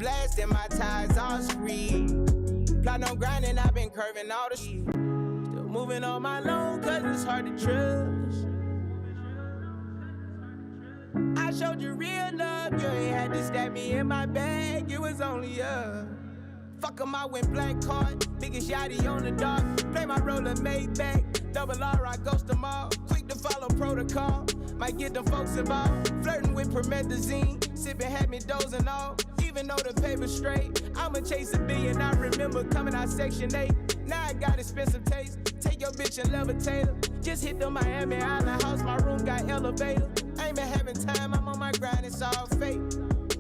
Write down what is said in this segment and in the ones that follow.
blessed and my ties all screed. Plot on grinding, I've been curving all the street. Still moving on my own, cause it's hard to trust. I showed you real love, you ain't had to stab me in my bag, it was only fuck 'em, I went black card, biggest yachty on the dock. Play my roller made back, double R, I ghost them all. Quick to follow protocol, might get them folks involved. Flirting with promethazine, sipping had me dozing off. Even though the paper's straight, I'ma chase $1 billion. I remember coming out Section 8, now I got expensive taste. Take your bitch and levitate her. Just hit the Miami Island house, my room got elevator. Ain't been having time, I'm on my grind, it's all fake.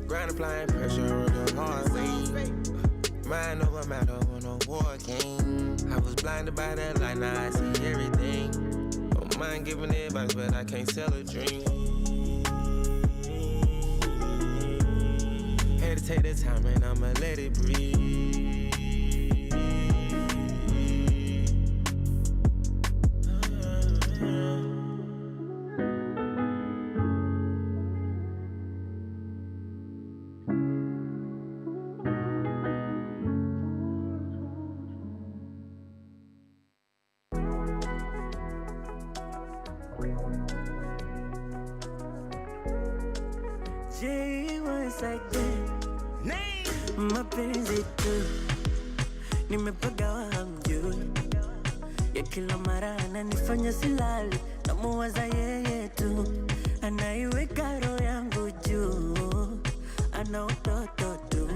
Grind applying pressure on the hard way. Mind over matter when a war came. I was blinded by that light, now I see everything. Don't mind giving advice, but I can't sell a dream. Had to take the time and I'ma let it breathe. Mapenzi tu nimepagawa hamjui, ya kila mara ananifanya silali, namuwaza yeye tu, anaiweka roho yangu juu, ana utoto tu,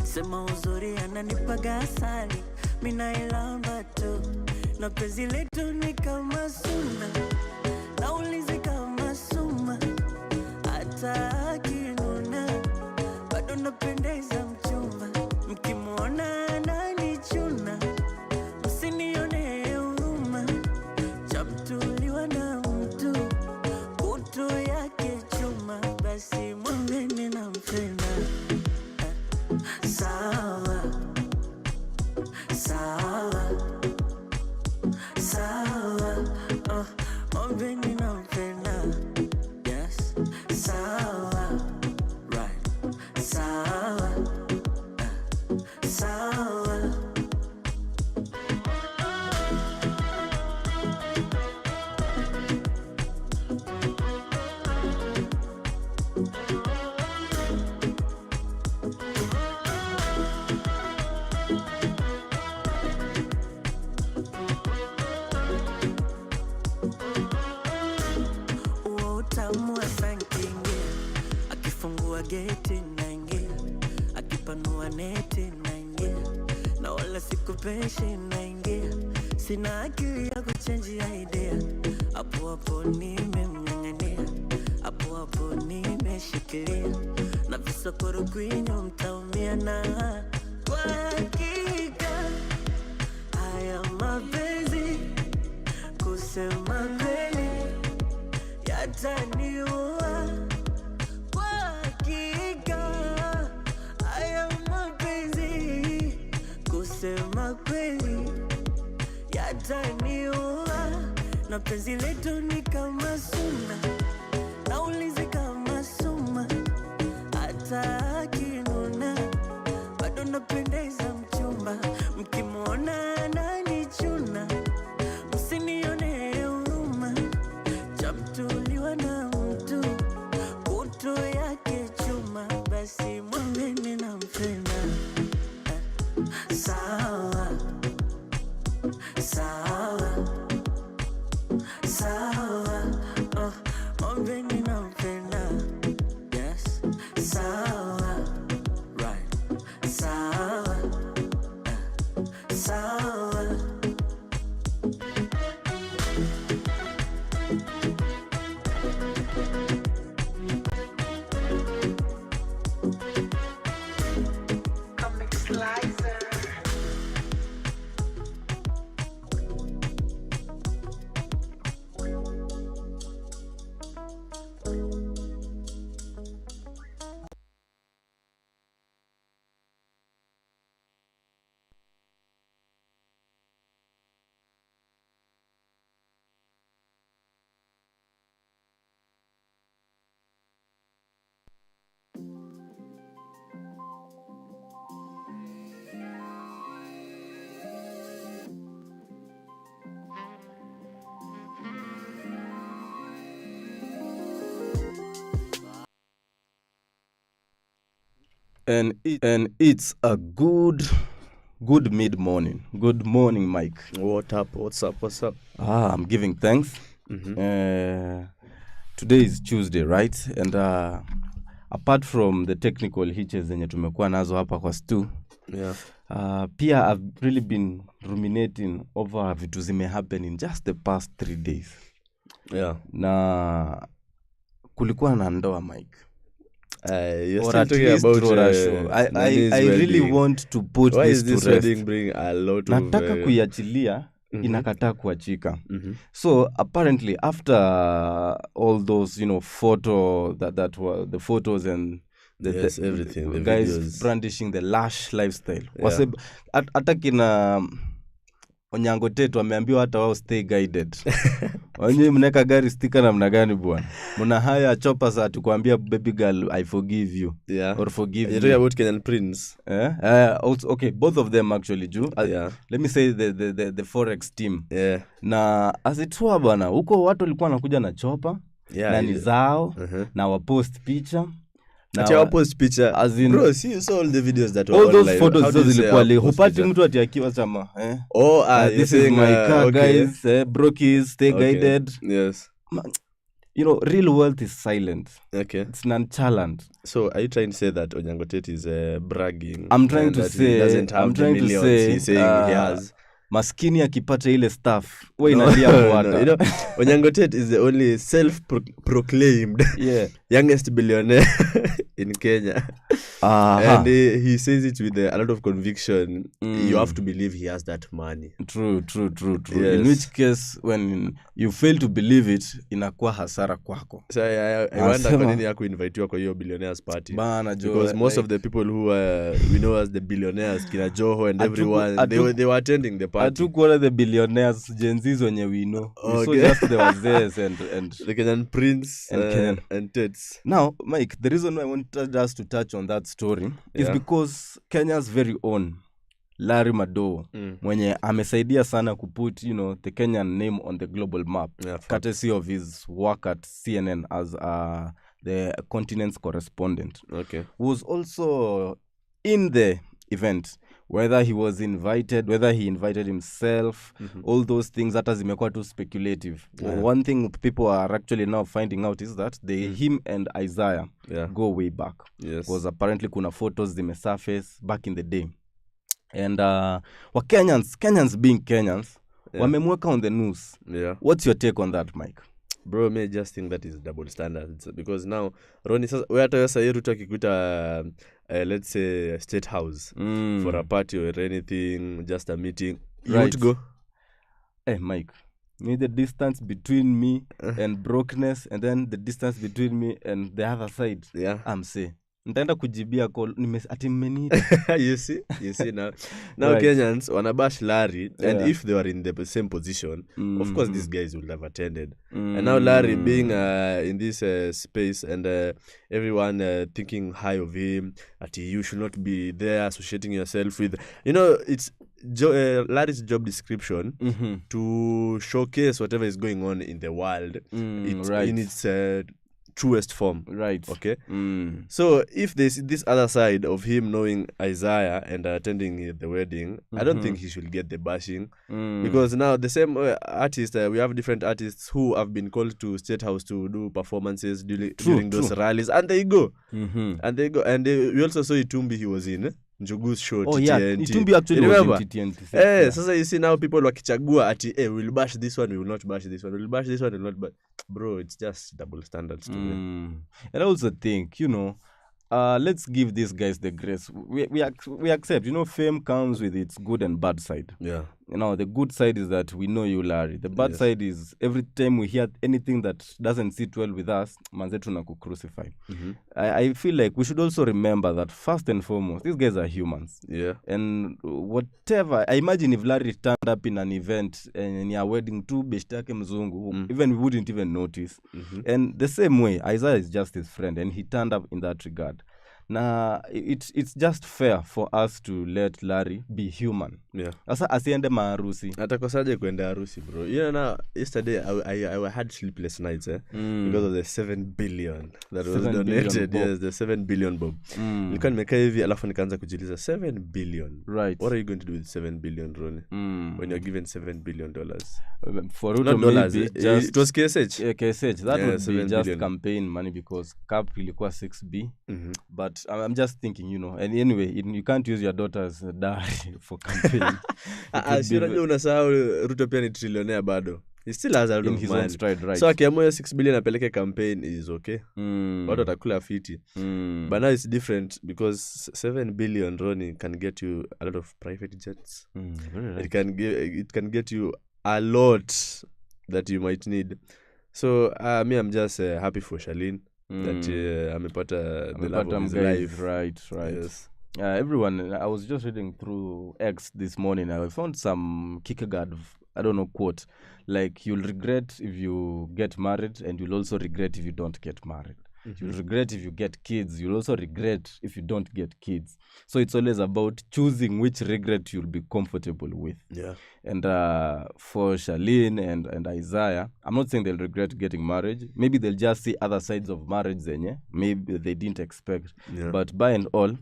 sema uzuri ananipaga asali, mina ilamba tu, na penzi letu ni kama suna, naulizi kama suma, hata akinuna bado napendeza mchumba, mkimwona ananichuna, msinione huruma, chamtuliwa na mtu, kutu yake chuma, basi mwambeni nampenda. Sawa, sawa, sawa, mwambeni nampenda. Yes, sawa, right. Sawa, sawa. Uo utamu wa sankingia, akifungua geti naingia, akipanua neti naingia, na wala sikupeshi naingia, sina akili ya kuchangia idea, hapo hapo nimemng'ang'ania, hapo hapo nimeshikilia, na visokoro kwinyo mtaumia, na kwa hakika haya mapenzi kusema kweli yataniua. Kwa hakika haya mapenzi kusema kweli yataniua, na penzi letu ni kama suna, naulizi kama suma, hata akinuna bado napendeza mchumba, mkimwona ananichuna, msinione huruma, chamtuliwa na mtu, kutu yake chuma, basi mwambeni nampenda. Sawa, sawa, sawa, mwambeni nampenda. Yes, sawa, right. Sawa, sawa. And it's a good mid-morning. Good morning, Mike. What up? What's up? I'm giving thanks. Today is Tuesday, right? And apart from the technical hitches zenye tumekuwa nazo hapa kwa stu, pia I've really been ruminating over vitu zime happen in just the past 3 days. Na kulikuwa na ndoa, Mike. You're still talking about I really want to put why this is this to rest. wedding bring a lot of Nataka kuiachilia, inakataa kuachika. So apparently after all those, photo that were the photos and everything, the guys videos brandishing the lash lifestyle. Hata kina Onyango Tetu wameambiwa hata wao stay guided. Wenyewe mneka gari sticker namna gani bwana? Mna haya choppers atukuambia baby girl I forgive you or forgive you. You're talking about Kenyan Prince. Also, okay, both of them actually do. Let me say the Forex team. Na as it were bwana, huko watu walikuwa wanakuja na chopper na ni zao na wapost picha. Now, post picture as in, bro, see you saw all the videos that were all those online. photos zilikuwa leo hupati mtu atiakiwa chama this is my car, okay. Guys, brokis, stay guided. Yes, real wealth is silent. Okay, it's nonchalant. So are you trying to say that Onyango Tate is bragging? I'm trying to say he doesn't have I'm trying the millions. to say He's saying he has. Maskini akipata ile staff wewe inalia kuata. Onyango Tate is the only self-proclaimed youngest billionaire in Kenya. And he says it with a lot of conviction. You have to believe he has that money. True. Yes. In which case when you fail to believe it inakuwa hasara kwako. So I wonder kwa nini yako invite kwa hiyo billionaires party. Because most of the people who we know as the billionaires, kina Joho and everyone, they were attending the party. Hatukuona the billionaires Gen Zs wenye we know. We saw just the wazees and the Kenyan Prince and Tets. Now, Mike, the reason why I wanted us to touch on that story is because Kenya's very own Larry Madowo mwenye amesaidia sana kuput the Kenyan name on the global map, courtesy of his work at CNN as the continent's correspondent. Okay, was also in the event, whether he was invited, whether he invited himself, all those things that zimekuwa too speculative. One thing people are actually now finding out is that him and Isaiah go way back. Because apparently kuna photos zimesurface back in the day. And Kenyans being Kenyans, wamemweka on the news. What's your take on that, Mike? Bro, me just think that is double standards, because now Ronny sasa wewe hata sasa yetu akikuta let's say State House for a party or anything, just a meeting, you would go? Mike, me the distance between me and brokenness, and then the distance between me and the other side, I'm say nitaenda kujibia call ati mmeniita. you see now right. Kenyans wanabash Larry, and if they were in the same position, of course these guys would have attended. And now Larry being in this space, and everyone thinking high of him, that you should not be there associating yourself with, it's Larry's job description to showcase whatever is going on in the world in its truest form. Right. Okay. So if there's this other side of him knowing Isaiah and attending the wedding, I don't think he should get the bashing. Because now the same artist, we have different artists who have been called to State House to do performances during those rallies, and they go. And we also saw Itumbi, he was in Njugu's show. Itumbi actually was in TNT. So you see now people wakichagua ati we'll bash this one, we will not bash this one, we'll bash this one, we will not bash. Bro, it's just double standards to me. And I also think, let's give these guys the grace. We accept, fame comes with its good and bad side. The good side is that we know you, Larry. The bad side is every time we hear anything that doesn't sit well with us, manzetu na kucrucify. I feel like we should also remember that first and foremost, these guys are humans. And whatever, I imagine if Larry turned up in an event and your wedding to beshtake mzungu, even we wouldn't even notice. And the same way, Isaiah is just his friend, and he turned up in that regard. na it's just fair for us to let Larry be human. Sasa asiende maharusi. Atakosaje kwenda harusi bro? You know, now yesterday I had sleepless nights because of the 7 billion that was donated. Yes, the 7 billion bob. Nilikuwa nimekaa hivi alafu nikaanza kujiuliza 7 billion. Right. What are you going to do with 7 billion, Ronny? When you're given 7 billion dollars? For Ruto maybe just it was KSH. Yeah, KSH. That would be just billion. Campaign money because cap ilikuwa 6B. But I'm just thinking, you know, and anyway, you can't use your daughter as a dowry for campaign. Unajua unasahau Ruto pia ni trillionaire bado. He still has a lot of his money. own stride, right? So akiamua 6 billion apeleke campaign is okay. Watu watakula fiti. But now it's different because 7 billion, Ronny, can get you a lot of private jets. Right. It can get you a lot that you might need. So me, I'm just happy for Charlene that amepata the love of his life. Right. Yes. Everyone, I was just reading through X this morning. I found some Kierkegaard, I don't know, quote, like you'll regret if you get married and you'll also regret if you don't get married. You'll regret if you get kids. You'll also regret if you don't get kids. So it's always about choosing which regret you'll be comfortable with. Yeah. And for Charlene and Isaiah, I'm not saying they'll regret getting married. Maybe they'll just see other sides of marriage zenye maybe they didn't expect. Yeah. But by and all,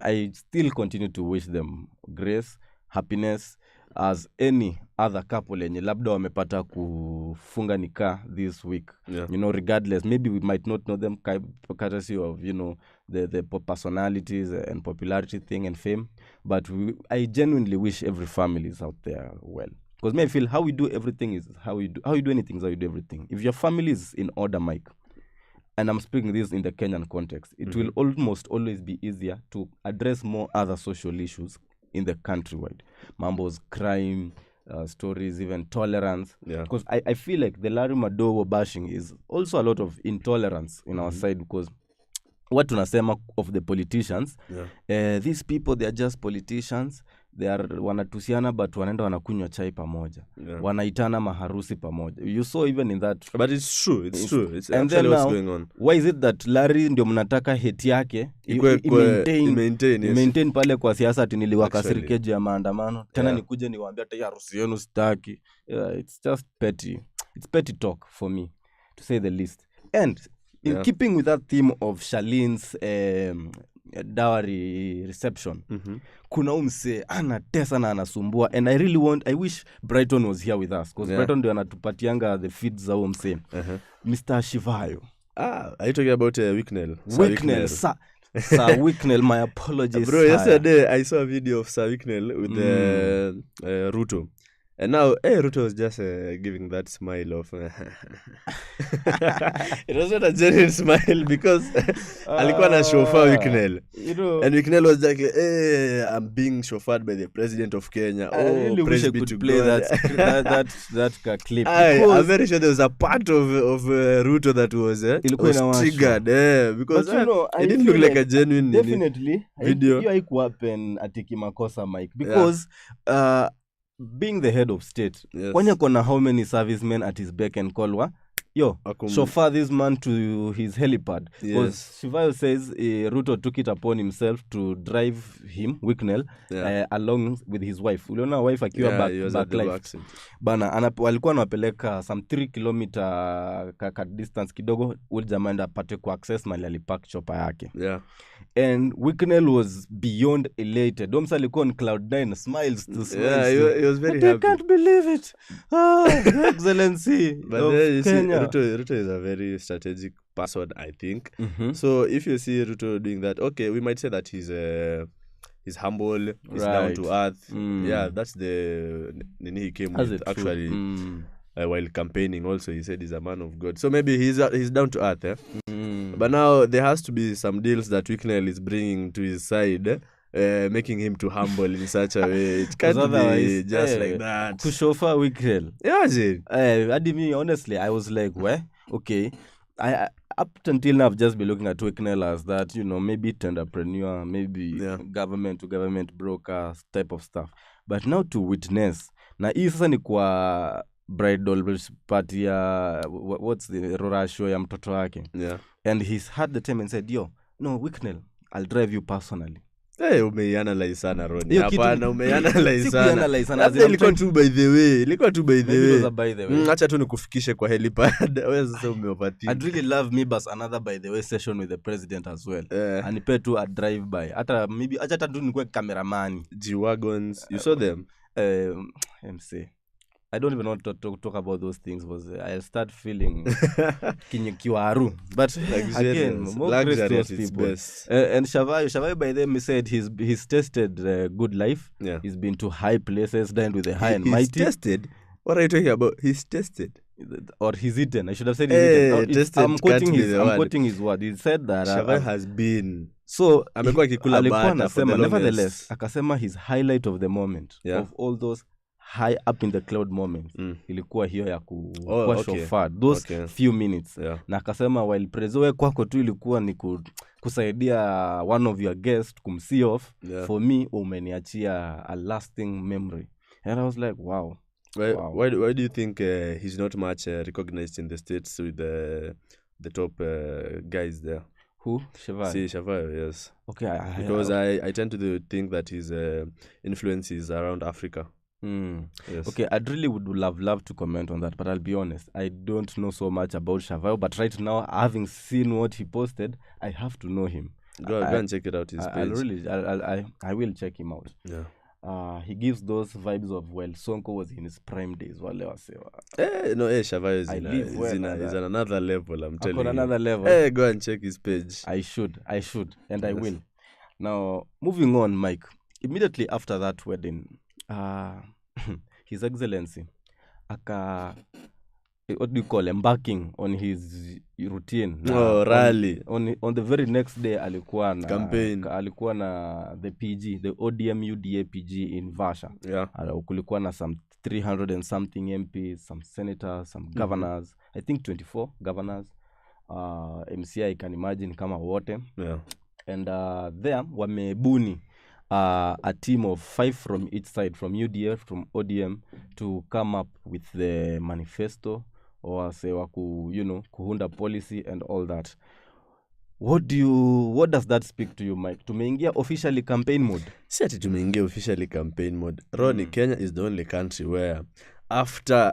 I still continue to wish them grace, happiness, as any other couple yenye labda wamepata kufunga nika this week. Yeah. You know, regardless, maybe we might not know them courtesy of, you know, the personalities and popularity thing and fame, but I genuinely wish every family is out there well. Because me, I feel how we do everything is how you do anything is how you do everything. If your family is in order, Mike, and I'm speaking this in the Kenyan context, it will almost always be easier to address more other social issues in the countrywide. Mambo's crime, stories, even tolerance. Because I feel like the Larry Madowo bashing is also a lot of intolerance in our side, because what tunasema of the politicians, these people, they are just politicians. They are wanatusiana but wanaenda wanakunywa chai pamoja. Wanaitana maharusi pamoja. You saw even in that. But it's true. It's true. It's and actually what's now, going on. Why is it that Larry ndio mnataka hate yake maintain pale kwa siasa ati niliwakasirike juu ya maandamano. Tena nikuje niwaambia hata harusi yenu sitaki. It's just petty. It's petty talk for me, to say the least. And in keeping with that theme of Charlene's dowry reception, kuna umse anatesa na anasumbua, and I wish Brighton was here with us, because Brighton ndio anatupatianga the feeds za umse. Mr. Shivayo. Are you talking about Wicknell? Sir Wicknell, my apologies. Bro, yesterday I saw a video of Sir Wicknell with Ruto. And now, Ruto was just giving that smile of... It was not a genuine smile because alikuwa na chauffeur Wicknell. You know, and Wicknell was like, I'm being chauffeured by the president of Kenya. I really wish I could play that clip. I'm very sure there was a part of Ruto that was triggered. Because it didn't look like a genuine video. Hiyo haikuhappen atiki makosa, Mike. Because... being the head of state, when you're gonna how many servicemen at his beck and call, chauffeur this man to his helipad. Because Shivayo says Ruto took it upon himself to drive him, Wicknell, along with his wife. Uliona wife akiwa back life. Bana, walikuwa wanapeleka some 3 kilometer distance kidogo, ule jamaa enda apate ku access mali alipark chopper yake. And Wicknell was beyond elated. Domsa alikuwa on cloud 9, smiles to smiles. He was very happy. I can't believe it. Excellency. But you see, Ruto is a very strategic person, I think. So if you see Ruto doing that, okay, we might say that he's humble, he's down to earth. Yeah, that's the nini he came with actually. While campaigning also, he said he's a man of God. So maybe he's down to earth. But now there has to be some deals that Wicknell is bringing to his side, making him too humble in such a way. It can't be just like that. To chauffeur Wicknell. Yeah, honestly, I was like, well, okay. I up until now I've just been looking at Wicknell as that, you know, maybe entrepreneur, maybe government to government broker type of stuff. But now to witness, na hii sasa ni kwa bridal party ya what's the Rora show ya mtoto wake. And he's had the time and said, no, Wicknell, I'll drive you personally. Umeianalyze sana Ronny. Hiyo kitu- Hapana, umeianalyze Si sana. kuianalyze sana, Labda as in ilikuwa I'm tu by the way. Ilikuwa tu by the Maybe it was a way. by the way. Acha tu nikufikishe kwa helipad. Wewe sasa umeoverthink. I'd really love Mibas another by the way session with the president as well. Eh. Anipe tu a drive by. Hata maybe acha tu nikuwe cameraman. G-Wagons. You saw them? MC. I don't even want to talk about those things because I'll start feeling kiwaru. But again, more Luxury grace to at those its people. best. And Shavai by them, he said he's tested good life. Yeah. He's been to high places, dined with the high and He's mighty. tested? What are you talking about? He's tested. Or he's eaten. I should have said he's Hey, eaten. tested I'm quoting can't be the word. his word. He said that Shavai has been. so Amekuwa akikula alikuwa bata for the anasema, nevertheless longest. akasema his highlight of the moment, Yeah. of all those high up in the cloud moments, ilikuwa hiyo ya kuwa okay. shofar those few minutes. Yeah. Na akasema while prezoe kwako tu ilikuwa ni kusaidia one of your guests kumsee off. Yeah. For me umeniachia a lasting memory. And I was like, wow. Why do you think he's not much recognized in the States with the top guys there? Who? Shavai? See, Shavai, yes. Okay. Because I tend to think that his influence is around Africa. Yes. Okay, I'd really would love to comment on that, but I'll be honest, I don't know so much about Shavai, but right now, having seen what he posted, I have to know him. Go and check it out, his page. I will check him out. Yeah. He gives those vibes of, well, Sonko was in his prime days. Shavai is is on another level, I'm telling you. Another level. Go and check his page. I should, and I will. Now, moving on, Mike, immediately after that wedding, His Excellency what do you call embarking on his routine rally on the very next day alikuwa na campaign, alikuwa na the PG, the ODM UDA PG in Vasha. Yeah. Kulikuwa na some 300 and something MPs, some senators, some governors, I think 24 governors, MCI I can imagine kama wote. Yeah. And there wamebuni a team of 5 from each side, from UDF, from ODM, to come up with the manifesto or say kuhunda policy and all that. What does that speak to you, Mike? Tumeingia officially campaign mode? Si ati tumeingia officially campaign mode. Ronny, Kenya is the only country where after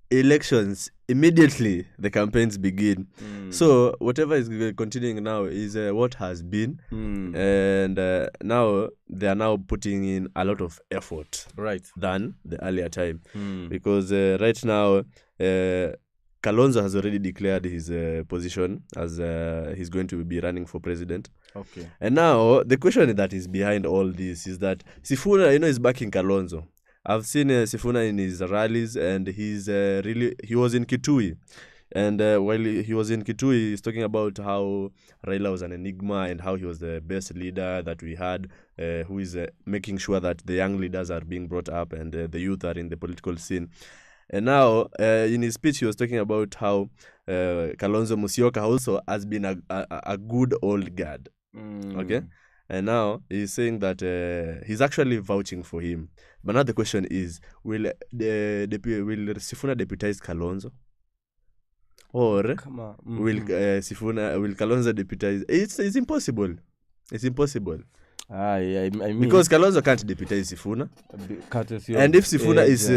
elections immediately the campaigns begin. So whatever is continuing now is what has been, and now they are now putting in a lot of effort, right, than the earlier time, because right now Kalonzo has already declared his position as he's going to be running for president. Okay. And now the question that is behind all this is that Sifuna, is backing Kalonzo. I've seen Sifuna in his rallies, and he was in Kitui. And while he was in Kitui, he's talking about how Raila was an enigma and how he was the best leader that we had, who is making sure that the young leaders are being brought up and the youth are in the political scene. And now, in his speech, he was talking about how Kalonzo Musyoka also has been a good old guard. Okay? And now he's saying that he's actually vouching for him. But now the question is, will Sifuna deputize Kalonzo? Or will Kalonzo deputize? It's impossible. It's impossible. I mean, because Kalonzo can't deputize Sifuna. And if Sifuna is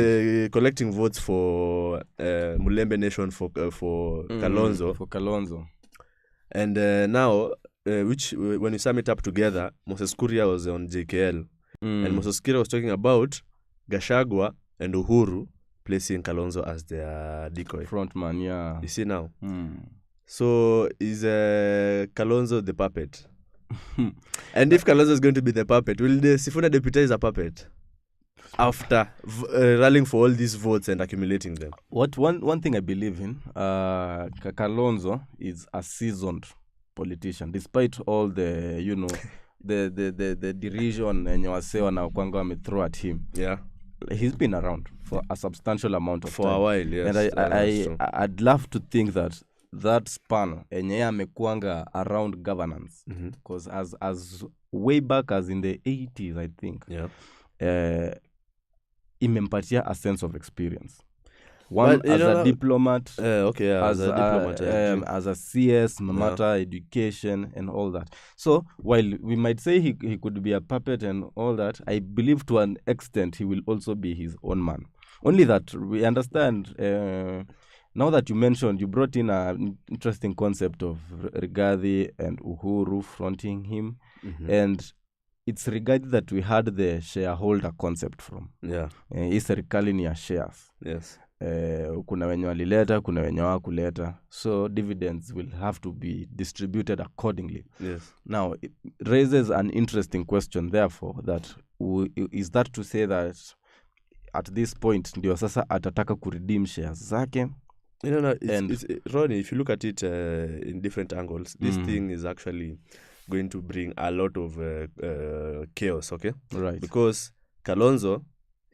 collecting votes for Mulembe Nation for Kalonzo. For Kalonzo. And now, which when you sum it up together, Moses Kuria was on JKL. And Moses Kuria was talking about Gachagua and Uhuru placing Kalonzo as their decoy. Frontman, yeah. You see now? So is Kalonzo the puppet? And if Kalonzo is going to be the puppet, will the Sifuna deputize a puppet after rallying for all these votes and accumulating them? One thing I believe in, Kalonzo is a seasoned politician, despite all the the derision and wase throw at him. Yeah, he's been around for a substantial amount of time. A while, yes. And I'd love to think that span enye amekuanga around governance, because as way back as in the 80s, I think, imempatia a sense of experience. One But, you as know, a diplomat, okay, yeah, as as a diplomat, I agree. as a CS, matter education and all that. So while we might say he could be a puppet and all that, I believe to an extent he will also be his own man. Only that we understand. Now that you brought in an interesting concept of Rigathi and Uhuru fronting him, and it's Rigathi that we had the shareholder concept from. Yeah. Hii serikali ni ya shares. Yes. Kuna wenye walileta, kuna wenye hawakuleta. So dividends will have to be distributed accordingly. Yes. Now, it raises an interesting question, therefore, that is that to say that at this point, ndio sasa atataka kuredeem shares zake? No, it's Ronny, if you look at it in different angles, this thing is actually going to bring a lot of chaos, okay? Right. Because Kalonzo,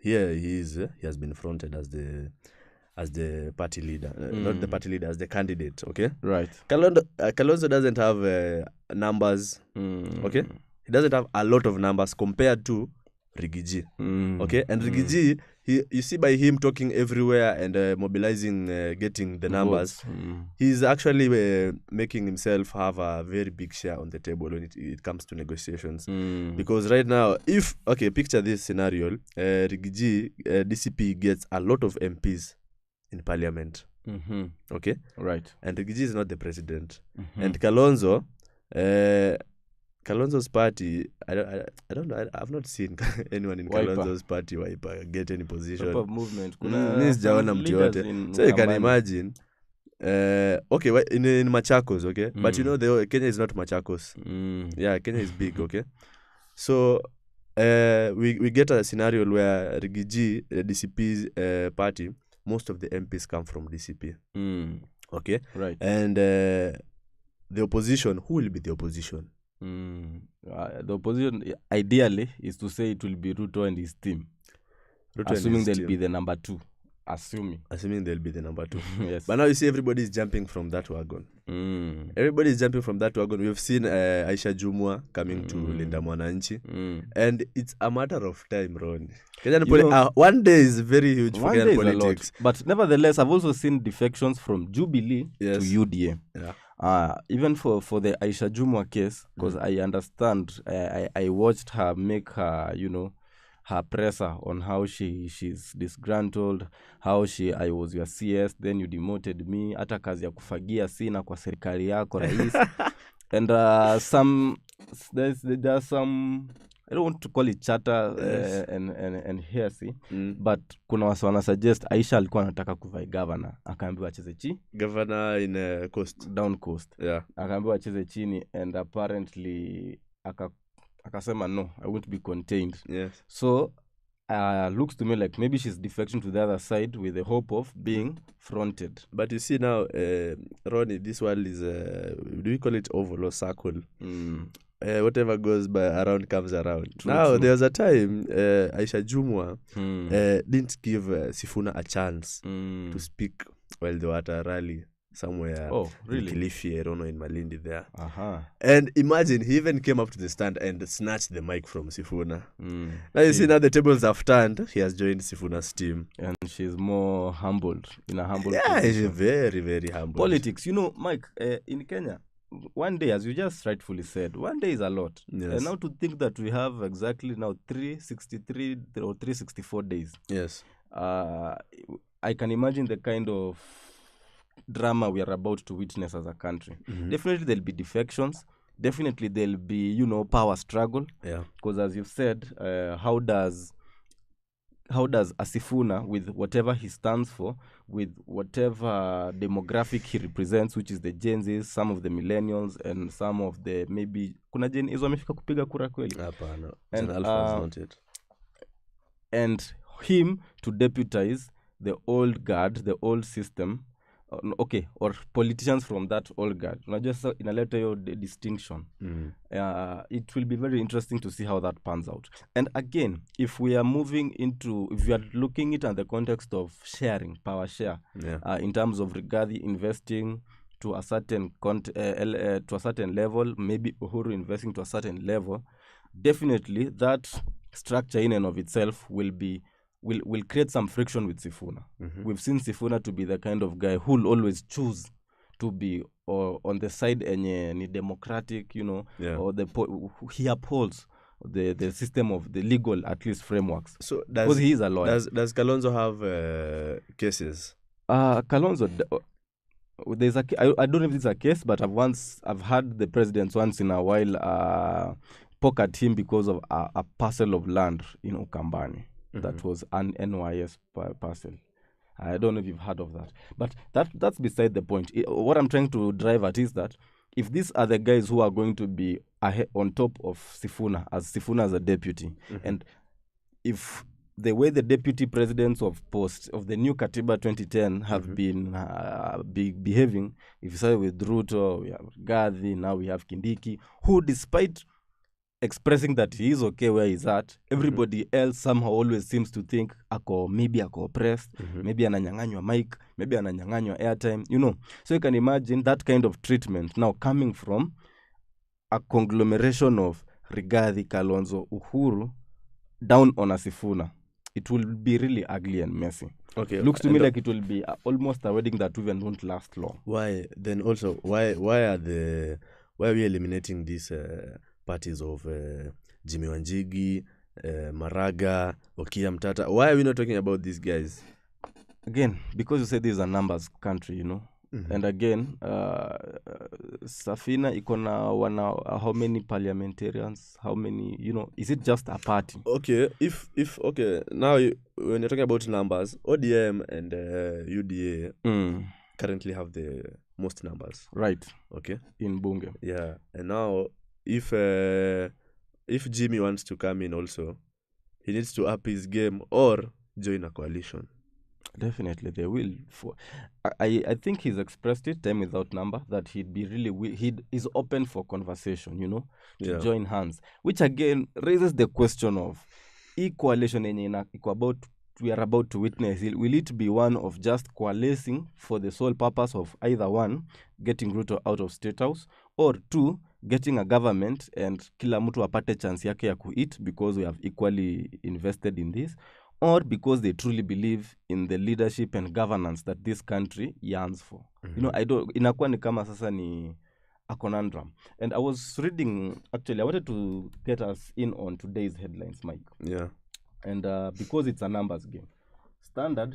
here he has been fronted as the party leader, not the party leader, as the candidate, okay? Right. Kalonzo doesn't have numbers, okay? He doesn't have a lot of numbers compared to Rigiji, okay? And Rigiji, you see by him talking everywhere and mobilizing, getting the numbers, he's actually making himself have a very big share on the table when it comes to negotiations. Because right now, picture this scenario, Rigiji, DCP gets a lot of MPs in parliament, okay? Right. And Rigiji is not the president. And Kalonzo's party, I don't know. I've not seen anyone in Kalonzo's party get any position. Movement. Sijaona mtu yote. So you can imagine. In Machakos, okay? But you know, Kenya is not Machakos. Yeah, Kenya is big, okay? So we get a scenario where Rigiji, DCP's party, most of the MPs come from DCP. Okay? Right. And the opposition, who will be the opposition? The opposition ideally is to say it will be Ruto and his team, assuming they'll be the number 2. Assuming they'll be the number 2. Yes. But now you see everybody is jumping from that wagon. Everybody is jumping from that wagon. We've seen Aisha Jumwa coming to Linda Mwananchi, and it's a matter of time, Ronny. One day is very huge for Kenyan politics. But nevertheless, I've also seen defections from Jubilee to UDA. Yeah. Even for the Aisha Jumwa case, because I understand, I watched her make her, her presser on how she's disgruntled, how I was your CS, then you demoted me, hata kazi ya kufagia sina kwa serikali yako rais. And there's some, I don't want to call it chatter and hearsay, but kuna wasa wana suggest Aisha alikuwa anataka kuvai governor, akaambiwa acheze governor in down coast. Yeah. Akaambiwa acheze chini, and apparently akasema no, I won't be contained. Yes. So looks to me like maybe she's defecting to the other side with the hope of being fronted. But you see now, Ronny, this world is do we call it oval or circle? Whatever goes by around comes around. True. There was a time Aisha Jumwa didn't give Sifuna a chance to speak while they were at a rally somewhere. Oh, really? In Kilifi, I don't know, in Malindi there. And imagine, he even came up to the stand and snatched the mic from Sifuna. Now you see, now the tables have turned. He has joined Sifuna's team. And she's more humbled, in a humble position. She's very, very humble. Politics, Mike, in Kenya, one day, as you just rightfully said, one day is a lot. Yes. And now to think that we have exactly now 363 or 364 days. Yes. I can imagine the kind of drama we are about to witness as a country. Definitely there'll be defections. Definitely there'll be, power struggle. Yeah. Because as you've said, how does Asifuna, with whatever he stands for, with whatever demographic he represents, which is the Gen Zs, some of the millennials, and some of the maybe kuna Gen Zs wamefika kupiga kura kweli? Hapana. And Alpha not yet. And him to deputize the old guard, the old system, or politicians from that old guard. Just inaleta hiyo distinction. It will be very interesting to see how that pans out. And again, if we are looking at it in the context of sharing, power share, in terms of Rigathi investing to a certain level, maybe Uhuru investing to a certain level, definitely that structure in and of itself will be will create some friction with Sifuna. We've seen Sifuna to be the kind of guy who'll always choose to be on the side enye ni democratic, or he upholds the system of the legal, at least, frameworks. So because he is a lawyer. Does Kalonzo have cases? Kalonzo, I don't know if it's a case, but I've heard the president once in a while poke at him because of a parcel of land in Ukambani that was an NYS parcel. I don't know if you've heard of that, but that's beside the point. What I'm trying to drive at is that if these are the guys who are going to be on top of Sifuna as a deputy, and if the way the deputy presidents of the new Katiba 2010 have been behaving, if you say with Ruto, we have Gadhi, now we have Kindiki, who, despite expressing that he is okay where he's at, everybody else somehow always seems to think maybe oppressed, maybe ananyanganywa mic, maybe ananyanganywa airtime, So you can imagine that kind of treatment now coming from a conglomeration of Rigathi, Kalonzo, Uhuru, down on a Sifuna. It will be really ugly and messy. Okay, looks to me like it will be almost a wedding that even won't last long. Why then? Also, why are we eliminating these parties of Jimmy Wanjigi, Maraga, Okia Mtata? Why are we not talking about these guys? Again, because you said this is a numbers country, And again, Safina ikona how many parliamentarians? How many, is it just a party? Okay, okay, now when you're talking about numbers, ODM and UDA currently have the most numbers. Right. Okay. In Bunge. Yeah. And now if Jimmy wants to come in also, he needs to up his game or join a coalition. Definitely they will. I think he's expressed it time without number that he'd be he's open for conversation, to join hands, which again raises the question of coalition we are about to witness. Will it be one of just coalescing for the sole purpose of either one, getting Ruto out of State House, or two, getting a government and kila mtu apate chance yake ya kueat because we have equally invested in this, or because they truly believe in the leadership and governance that this country yearns for. Inakuwa ni kama sasa ni a conundrum. And I was reading, actually, I wanted to get us in on today's headlines, Mike. Yeah. And because it's a numbers game. Standard,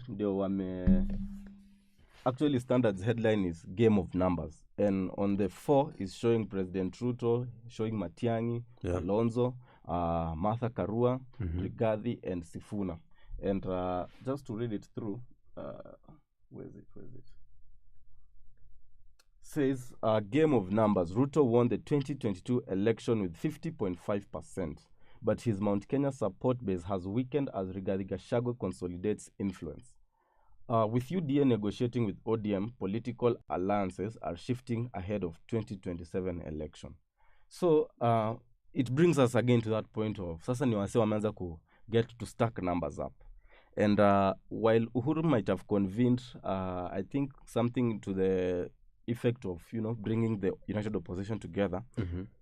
actually Standard's headline is Game of Numbers. And on the 4 is showing President Ruto, showing Matiang'i, Alonzo, Martha Karua, Rigathi, and Sifuna. And just to read it through, where is it? Says, Game of Numbers. Ruto won the 2022 election with 50.5%, but his Mount Kenya support base has weakened as Rigathi Gachagua consolidates influence. With UDA negotiating with ODM, political alliances are shifting ahead of 2027 election. So it brings us again to that point of sasa ni wase wameanza ku get to stack numbers up. And while Uhuru might have convened, I think something to the effect of, bringing the united opposition together,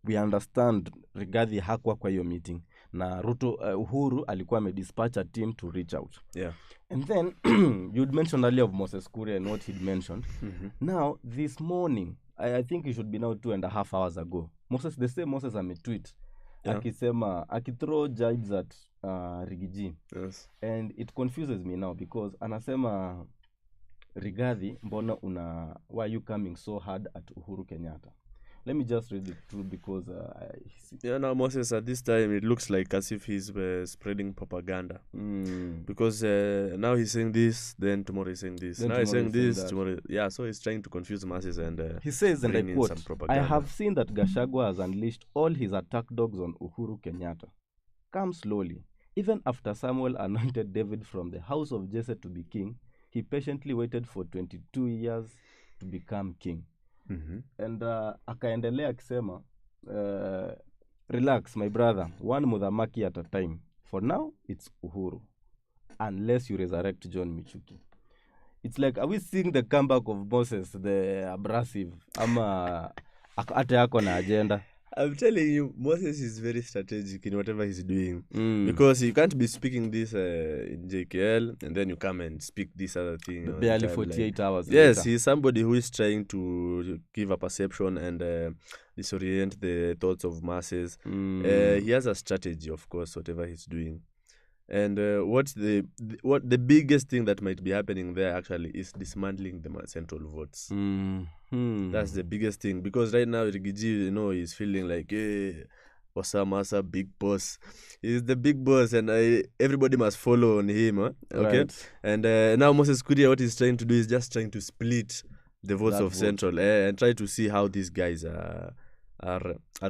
we understand Rigathi hakuwa kwa hiyo meeting. Na Uhuru alikuwa amedispatch a team to reach out. Yeah. And then, you'd mentioned earlier of Moses Kuria and what he'd mentioned. Now, this morning, I think it should be now 2.5 hours ago, the same Moses ametweet. Akisema, akithrow jibes at Rigiji. Yes. And it confuses me now because anasema, Rigathi, mbona why are you coming so hard at Uhuru Kenyatta? Let me just read it through because now Moses, at this time it looks like as if he's spreading propaganda. Because now he's saying this, then tomorrow he's saying this. Now he's saying this, tomorrow. Yeah, so he's trying to confuse masses and he says, and I quote, I have seen that Gachagua has unleashed all his attack dogs on Uhuru Kenyatta. Come slowly. Even after Samuel anointed David from the house of Jesse to be king, he patiently waited for 22 years to become king. And akaendelea akisema, relax my brother, one mudhamaki at a time. For now, it's Uhuru. Unless you resurrect John Michuki. It's like, are we seeing the comeback of Moses, the abrasive? Ama ate yako na agenda? I'm telling you, Moses is very strategic in whatever he's doing. Because you can't be speaking this in JKL and then you come and speak this other thing. Barely 48 hours Yes, later. he's somebody who is trying to give a perception and disorient the thoughts of masses. He has a strategy, of course, whatever he's doing. And what the biggest thing that might be happening there actually is dismantling the central votes. That's the biggest thing, because right now Rigiji, is feeling like, hey, Masa, big boss. He's the big boss, and everybody must follow on him. Okay, Right. and now Moses Kuria, what he's trying to do is just trying to split the votes That of vote. Central and try to see how these guys are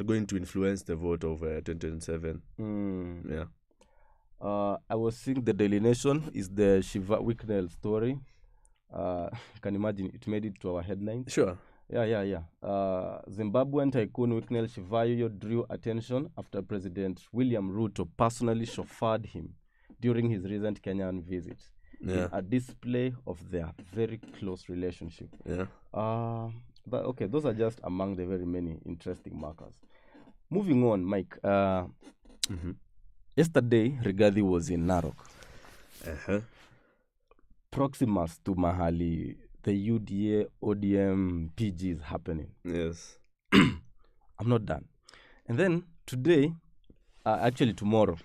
going to influence the vote of 2027. Yeah. I was seeing the Daily Nation is the Shiva Wicknell story. You can imagine it made it to our headlines. Sure. Yeah. Zimbabwean tycoon Wicknell Shivayo drew attention after President William Ruto personally chauffeured him during his recent Kenyan visit. Yeah. In a display of their very close relationship. Yeah. But okay, those are just among the very many interesting markers. Moving on, Mike. Yesterday, Rigathi was in Narok. Proximus to Mahali, the UDA ODM PG is happening. Yes. I'm not done. And then today, actually tomorrow.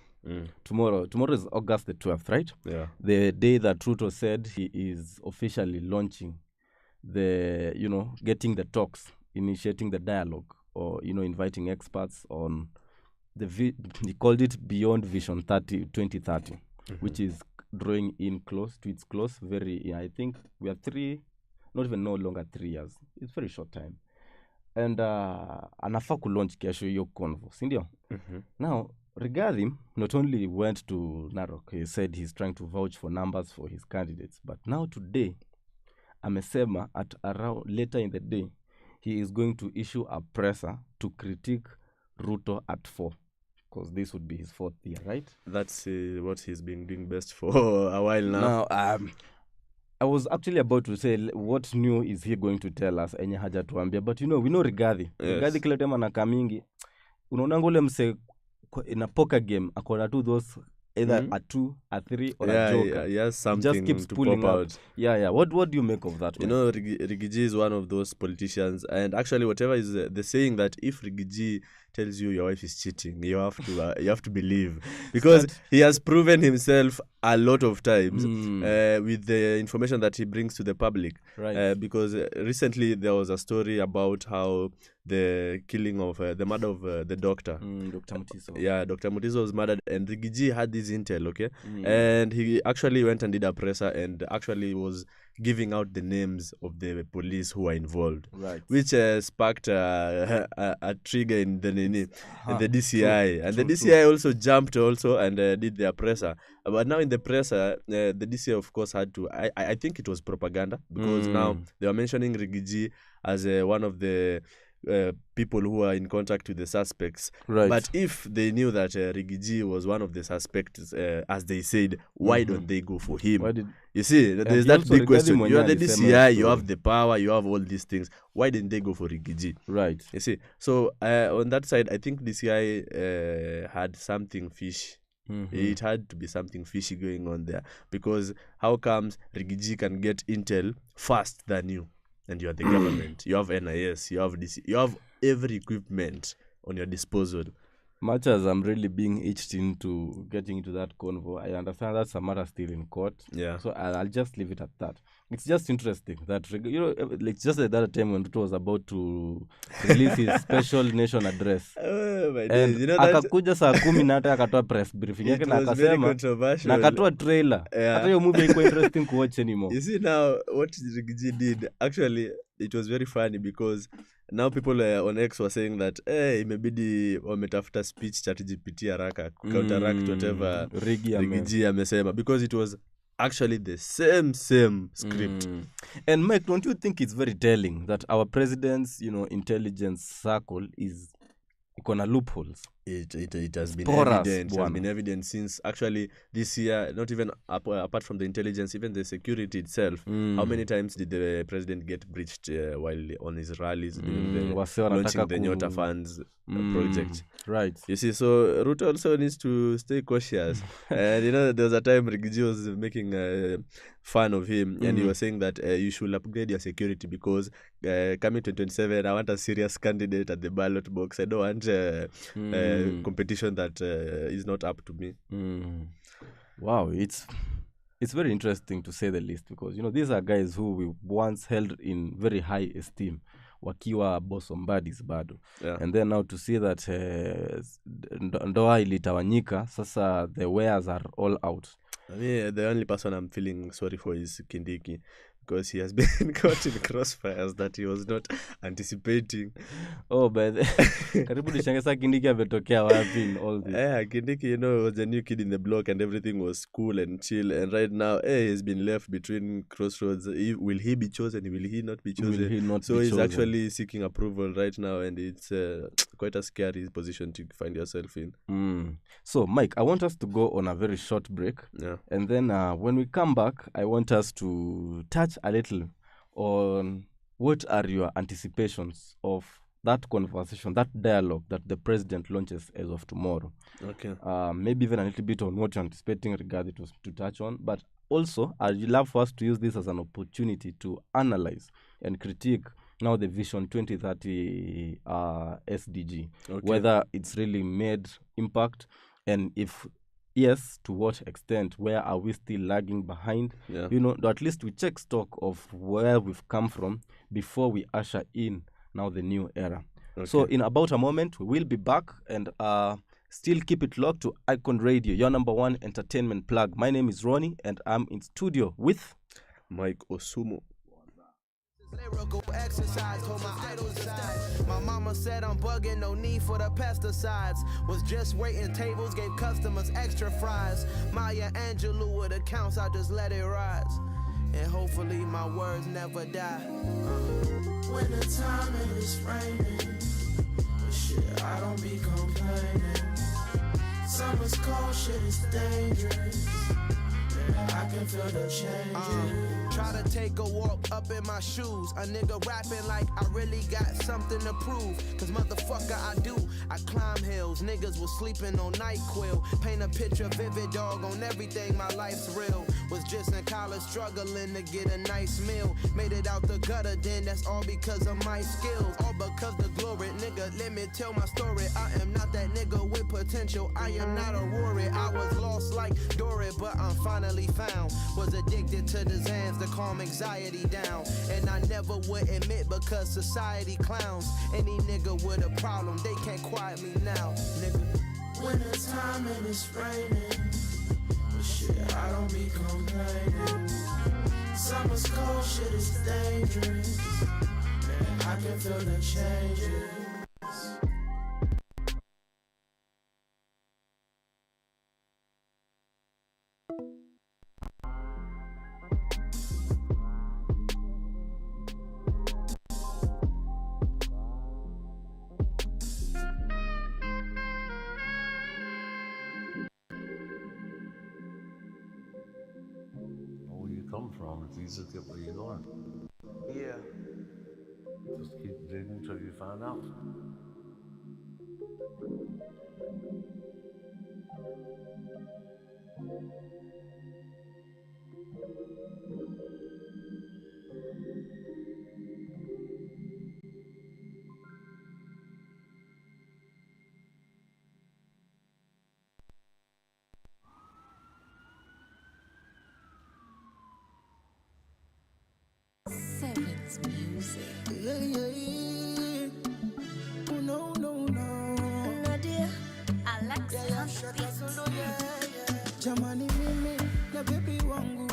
Tomorrow is August the 12th, right? Yeah. The day that Ruto said he is officially launching the, getting the talks, initiating the dialogue, or, inviting experts on he called it Beyond Vision 2030, which is drawing in close to its close. I think we have no longer 3 years. It's very short time. And anafaa kulaunch kesho hiyo convo, sindio? Now, Rigathi not only went to Narok, he said he's trying to vouch for numbers for his candidates, but now today, amesema at around later in the day, he is going to issue a presser to critique Ruto at 4. Because this would be his 4th year, right? That's what he's been doing best for a while now. Now, I was actually about to say, what new is he going to tell us? Enye haja tuambia. But we know Rigathi. Yes. Rigathi kila time anakamingi. Unaonanga ule mse in a poker game, according to those, either a 2, a 3, or a joker. Yeah, something just keeps to pulling pop out. out. Yeah. What do you make of that? Rigiji is one of those politicians, and actually, whatever is the saying that if Rigiji tells you your wife is cheating, you have to believe, because he has proven himself a lot of times with the information that he brings to the public. Right. Because recently there was a story about how the killing of the murder of the doctor. Dr. Mutiso. Yeah, Dr. Mutiso was murdered, and Rigiji had this intel, okay? And he actually went and did a presser and actually was giving out the names of the police who were involved, Right. which sparked a trigger in the DCI. And true, the DCI also jumped and did their presser. But now in the presser, the DCI, of course, had to... I think it was propaganda, because now they were mentioning Rigiji as one of the people who are in contact with the suspects. Right. But if they knew that Rigiji was one of the suspects, as they said, why don't they go for him? You see, there's that big question. You are the DCI, you have the power, you have all these things. Why didn't they go for Rigiji? Right. You see, so on that side, I think DCI had something fishy. It had to be something fishy going on there, because how comes Rigiji can get intel fast than you? And you are the government. You have NIS. You have DC. You have every equipment on your disposal. Much as I'm really being itched into getting into that convo, I understand that Samara still in court. Yeah. So I'll just leave it at that. It's just interesting that, like just at that time when Ruto was about to release his special nation address. Oh, my and days. You know that akakuja saa 10 na hata akatoa press briefing yake it na was very akasema controversial. na akatoa trailer. Yeah. Hata hiyo movie haikuwa interesting to watch anymore. You see now what Rigiji did, actually it was very funny, because now people on X were saying that imebidi wametafuta speech ChatGPT haraka counteract whatever Rigiji amesema, because it was actually the same script. And Mike, don't you think it's very telling that our president's intelligence circle is gonna loopholes? It has been Porous, evident. It has been evident since actually this year. Not even apart from the intelligence, even the security itself. How many times did the president get breached while on his rallies doing the launching the Nyota Funds project? Right. You see, so Ruto also needs to stay cautious. And there was a time Rigiji was making fun of him, and he was saying that you should upgrade your security because coming 2027, I want a serious candidate at the ballot box. I don't want competition that is not up to me. Wow, it's very interesting to say the least, because these are guys who we once held in very high esteem, wakiwa bosom buddies bado. And then now to see that ndoa ilitawanyika, sasa the wares are all out. I mean, the only person I'm feeling sorry for is Kindiki, because he has been caught in crossfires that he was not anticipating. Oh, but karibu nishangesa Kindiki ametokea wapi in all this? Kindiki, was the new kid in the block and everything was cool and chill. And right now, he's been left between crossroads. Will he be chosen? Will he not be chosen? Will he not so be he's chosen? Actually seeking approval right now, and it's quite a scary position to find yourself in. So, Mike, I want us to go on a very short break. Yeah. And then when we come back, I want us to touch a little on what are your anticipations of that conversation, that dialogue that the president launches as of tomorrow. Okay. Maybe even a little bit on what you're anticipating regarding to touch on. But also, I'd love for us to use this as an opportunity to analyze and critique now the Vision 2030 SDG, whether it's really made impact, and if yes, to what extent, where are we still lagging behind? At least we check stock of where we've come from before we usher in now the new era. So in about a moment, we will be back, and still keep it locked to Icon Radio, your number one entertainment plug. My name is Ronny, and I'm in studio with Mike Osumo. Lyrical exercise, hold my idol side. My mama said I'm bugging, no need for the pesticides. Was just waiting tables, gave customers extra fries. Maya Angelou with accounts, I just let it rise. And hopefully my words never die. When the time is raining, but shit, I don't be complaining. Summer's cold, shit is dangerous. I can feel the change. Try to take a walk up in my shoes. A nigga rapping like I really got something to prove. Cause motherfucker I do. I climb hills. Niggas was sleeping on NyQuil. Paint a picture vivid, dog, on everything. My life's real. Was just in college struggling to get a nice meal. Made it out the gutter, then that's all because of my skills. All because the glory, nigga, let me tell my story. I am not that nigga with potential. I am not a Rory. I was lost like Dory, but I'm finally found. Was addicted to the Zans to calm anxiety down. And I never would admit because society clowns. Any nigga with a problem, they can't quiet me now, nigga. When the time and it's raining, but shit, I don't be complaining. Summer's cold, shit is dangerous. Man, I can feel the changes. Come from, it's easy to get where you're going. Yeah. Just keep digging until you find out. Sevens music. Yeah, yeah, yeah. Oh, no, no, no. Nadia, Alexa, Jamani mimi na baby wangu,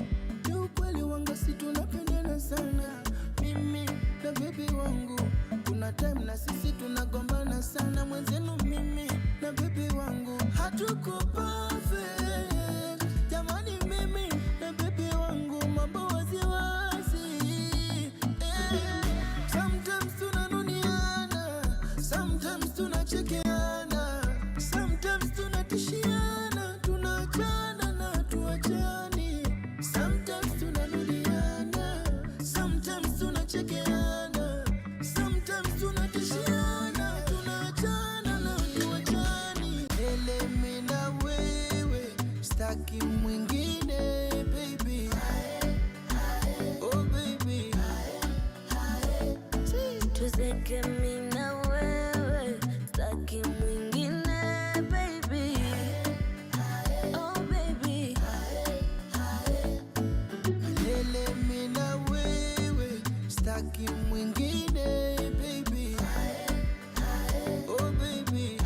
ni ukweli wangu si tunapendana sana. Mimi na baby wangu, kuna time na sisi tunagombana sana. Mwenzenu mimi na baby wangu, hatuko perfect. Jamani mimi na baby wangu, mambo waziwazi. Sometimes tunanuniana, sometimes tunachekeana. staki mwingine baby. Oh baby. Tuzeke mimi na wewe, staki mwingine baby. Oh baby. Milele mimi na wewe, staki mwingine baby. Oh baby.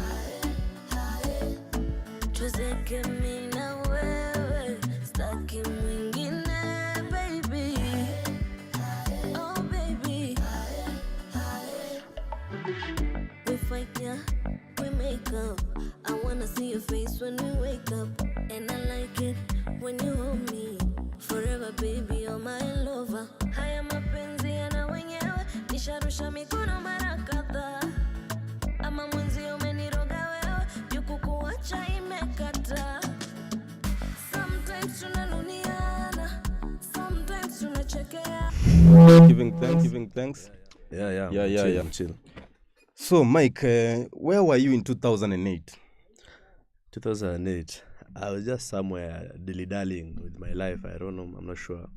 Tuzeke mimi na wewe, staki mwingine baby. Oh baby. We fight, yeah, we make up. I wanna see your face when we wake up. And I like it when you hold me. Forever baby, you're my lover. Haya mapenzi yana wenyewe, nisharusha mikono mara kadhaa. Ama mwenzi umeniroga wewe, juku kuacha imekata. Sometimes tunanuniana, sometimes tunachekea. Giving thanks. Yeah. Chill. So, Mike, where were you in 2008? 2008. I was just somewhere dilly-dallying with my life. I don't know. I'm not sure.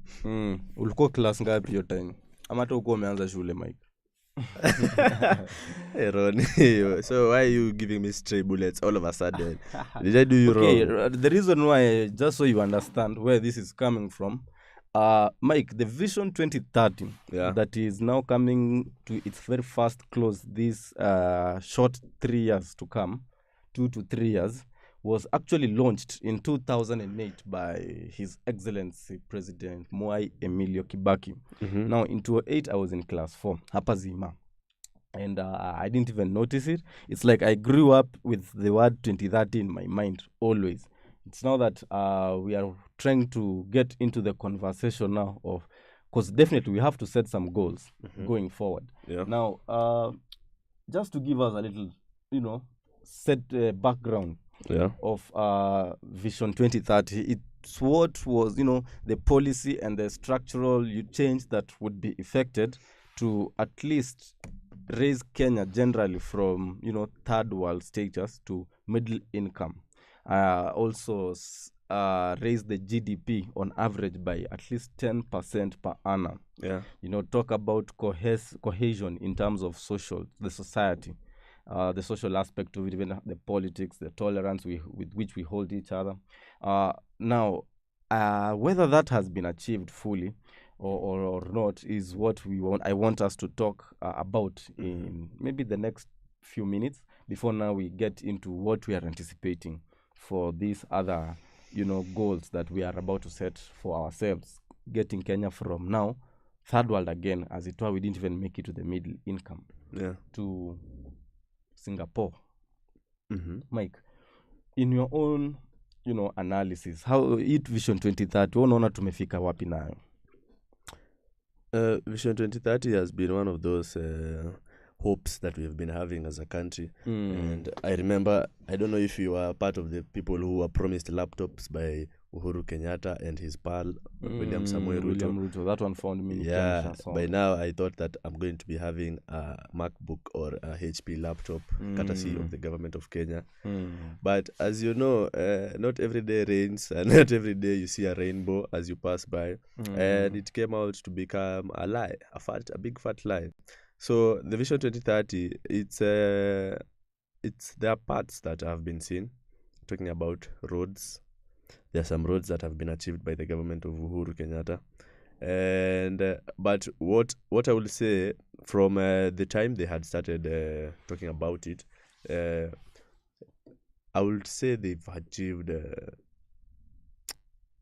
Ulikuwa class ngapi hiyo time? Ama hata uko umeanza shule, Mike? Hey, Ronny. So why are you giving me stray bullets all of a sudden? Did I do you wrong? The reason why, just so you understand where this is coming from, Mike, the Vision 2030 that is now coming to its very first close this short 3 years to come, 2 to 3 years, was actually launched in 2008 by His Excellency President Mwai Emilio Kibaki. Now, in 2008, I was in class 4, hapa Zima. And I didn't even notice it. It's like I grew up with the word 2030 in my mind, always. It's now that we are trying to get into the conversation now of, because definitely we have to set some goals going forward. Yeah. Now, just to give us a little, set background of Vision 2030, it's what was, the policy and the structural change that would be effected to at least raise Kenya generally from, third world status to middle income. Also raise the GDP on average by at least 10% per annum. Yeah. Talk about cohesion in terms of the society, the social aspect of it, even the politics, the tolerance with which we hold each other. Now, whether that has been achieved fully or not is what I want us to talk about in maybe the next few minutes before now we get into what we are anticipating for these other, goals that we are about to set for ourselves, getting Kenya from now, third world again, as it were, we didn't even make it to the middle income, to Singapore. Mike, in your own, analysis, how it Vision 2030, unaona tumefika wapi nayo? Vision 2030 has been one of those hopes that we've been having as a country. And I remember, I don't know if you are part of the people who were promised laptops by Uhuru Kenyatta and his pal, William Samoei Ruto. That one found me. Yeah, by now I thought that I'm going to be having a MacBook or a HP laptop, courtesy of the government of Kenya. But as you know, not every day rains, and not every day you see a rainbow as you pass by. And it came out to become a lie, a big fat lie. So the Vision 2030, there are parts that have been seen, talking about roads. There are some roads that have been achieved by the government of Uhuru Kenyatta. And but what I will say, from the time they had started talking about it, I would say they've achieved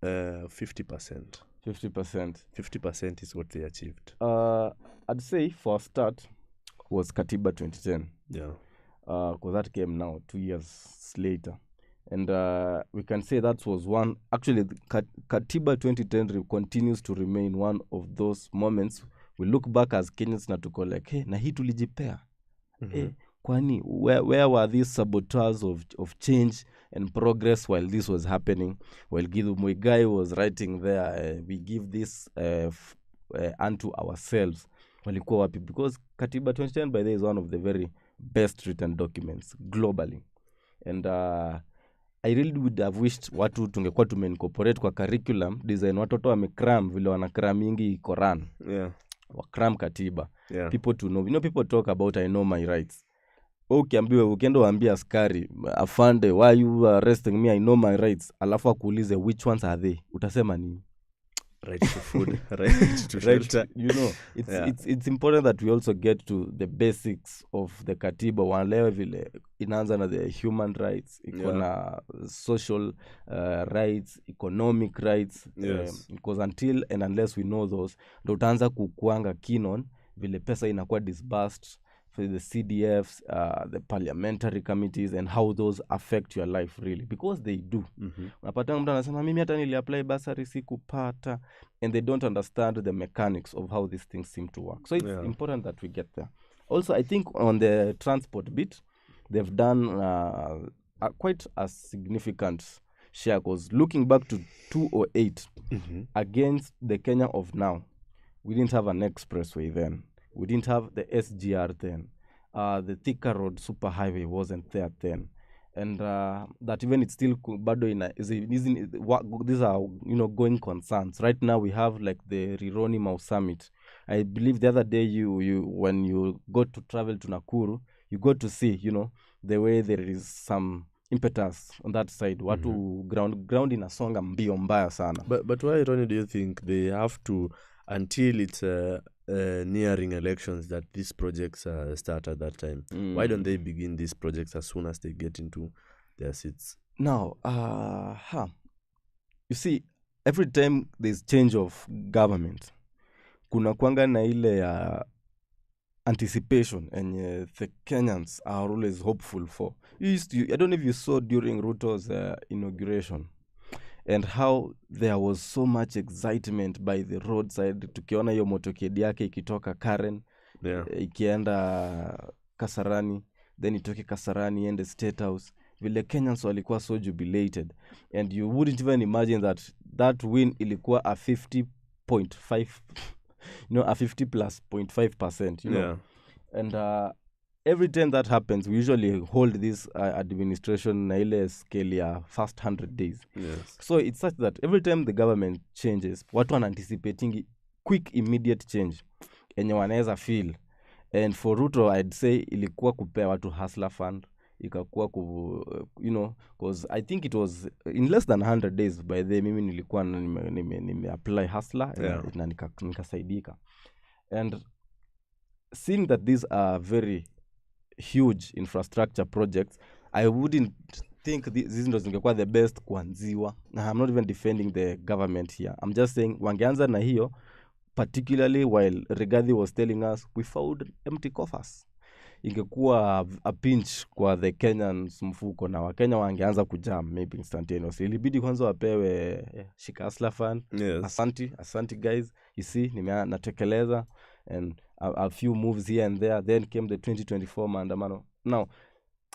50%. 50% is what they achieved. I'd say for a start was Katiba 2010. Yeah. Because that came now 2 years later. And we can say that was one. Actually, Katiba 2010 continues to remain one of those moments we look back as Kenyans na tuko like, hey, na hii tulijipea. Kwani, where were these saboteurs of change and progress while this was happening? While Githu Muigai was writing there, we give this unto ourselves. Walikuwa wapi? Because Katiba 2010 by the way is one of the very best written documents globally. And I really would have wished watu tungekuwa tumeincorporate kwa curriculum design watoto wamecram vile wanacram mingi Quran. Yeah. Wakram katiba. Yeah. People to know. People talk about I know my rights. Ukienda waambia askari afande, why you arresting me? I know my rights. Alafu akuulize which ones are they? Utasema nini? Right to food, right to shelter. It's important that we also get to the basics of the katiba. Wanaelewa vile inaanza na the human rights, na social rights, economic rights. Yes. Because until and unless we know those, ndo utaanza kukuanga keen on vile pesa inakuwa disbursed for the CDFs, the parliamentary committees, and how those affect your life really, because they do. Unapata mtu anasema mimi hata niliapply bursary sikupata, and they don't understand the mechanics of how these things seem to work. So it's important that we get there. Also, I think on the transport bit, they've done quite a significant share, because looking back to 2008 against the Kenya of now, we didn't have an expressway then. We didn't have the SGR then. The Thika Road superhighway wasn't there then. And that even it's still bado these are going concerns. Right now we have like the Ronny Mau Summit. I believe the other day you when you got to travel to Nakuru, you got to see the way there is some impetus on that side. Watu ground inasonga mbio mbaya sana. But why, Ronny, do you think they have to, until it's nearing elections, that these projects start at that time? Why don't they begin these projects as soon as they get into their seats? Now, you see, every time there's change of government, kuna kwanga na ile anticipation, and the Kenyans are always hopeful for. I don't know if you saw during Ruto's inauguration, and how there was so much excitement by the roadside. Tukiona hiyo motokedi yake ikitoka Karen, ikienda Kasarani, then itoke Kasarani iende State House. Vile Kenyans walikuwa so jubilated, and you wouldn't even imagine that win ilikuwa a 50.5, a 50 plus 0.5%, and every time that happens, we usually hold this administration na ile scale ya first 100 days. Yes. So it's such that every time the government changes, watu wana anticipating quick immediate change enye wanaweza feel. And for Ruto, I'd say ilikuwa kupea watu hustler fund, ikakuwa because I think it was in less than 100 days by the mimi nilikuwa nime apply hustler, na nikasaidika. And seeing that these are very huge infrastructure projects, I wouldn't think these ndo zingekuwa the best kuanziwa. I'm not even defending the government here. I'm just saying wangeanza na hiyo, particularly while Rigathi was telling us we found empty coffers. Ingekuwa a pinch kwa the Kenyans mfuko, na Wakenya wangeanza kujam maybe instantaneously. Ilibidi kwanza wapewe shika hustler fund. Yes. Asante guys, you see natekeleza, and a few moves here and there. Then came the 2024 maandamano. Now,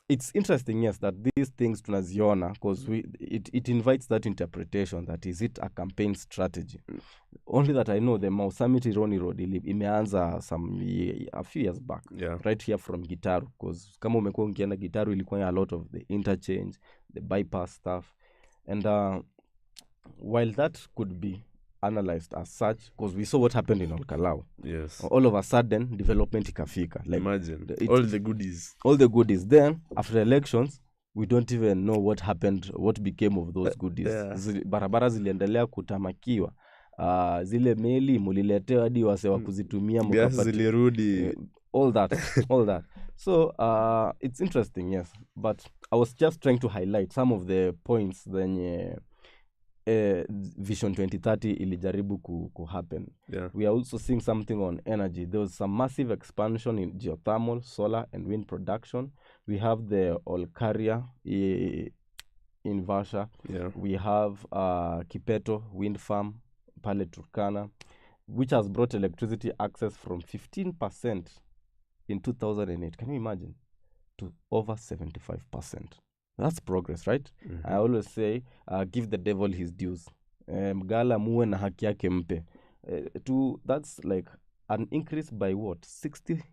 it's interesting, yes, that these things tunaziona, because it invites that interpretation, that is it a campaign strategy. Only that I know the Mau Summit Ronny Road imeanza a few years back, right here from Gitaru, because kama umekuwa ukienda Gitaru ilikuwa a lot of the interchange, the bypass stuff. And while that could be analyzed as such, because we saw what happened in Olkalau. Yes. All of a sudden, development ikafika. Like, imagine all the goodies. Then, after elections, we don't even know what happened, what became of those goodies. Barabara ziliendelea kutamakiwa. Zile meli muliletewa hadi wase wa kuzitumia mkapati. Zilirudi. All that. So, it's interesting, yes. But I was just trying to highlight some of the points then Vision 2030 ilijaribu ku happen. We are also seeing something on energy. There was some massive expansion in geothermal, solar and wind production. We have the Olkaria in Vasha. We have Kipeto wind farm, pale Turkana, which has brought electricity access from 15% in 2008. Can you imagine? To over 75%. That's progress, right? I always say, give the devil his dues. Mgala muwe na haki yake mpe. That's like an increase by what? 60%,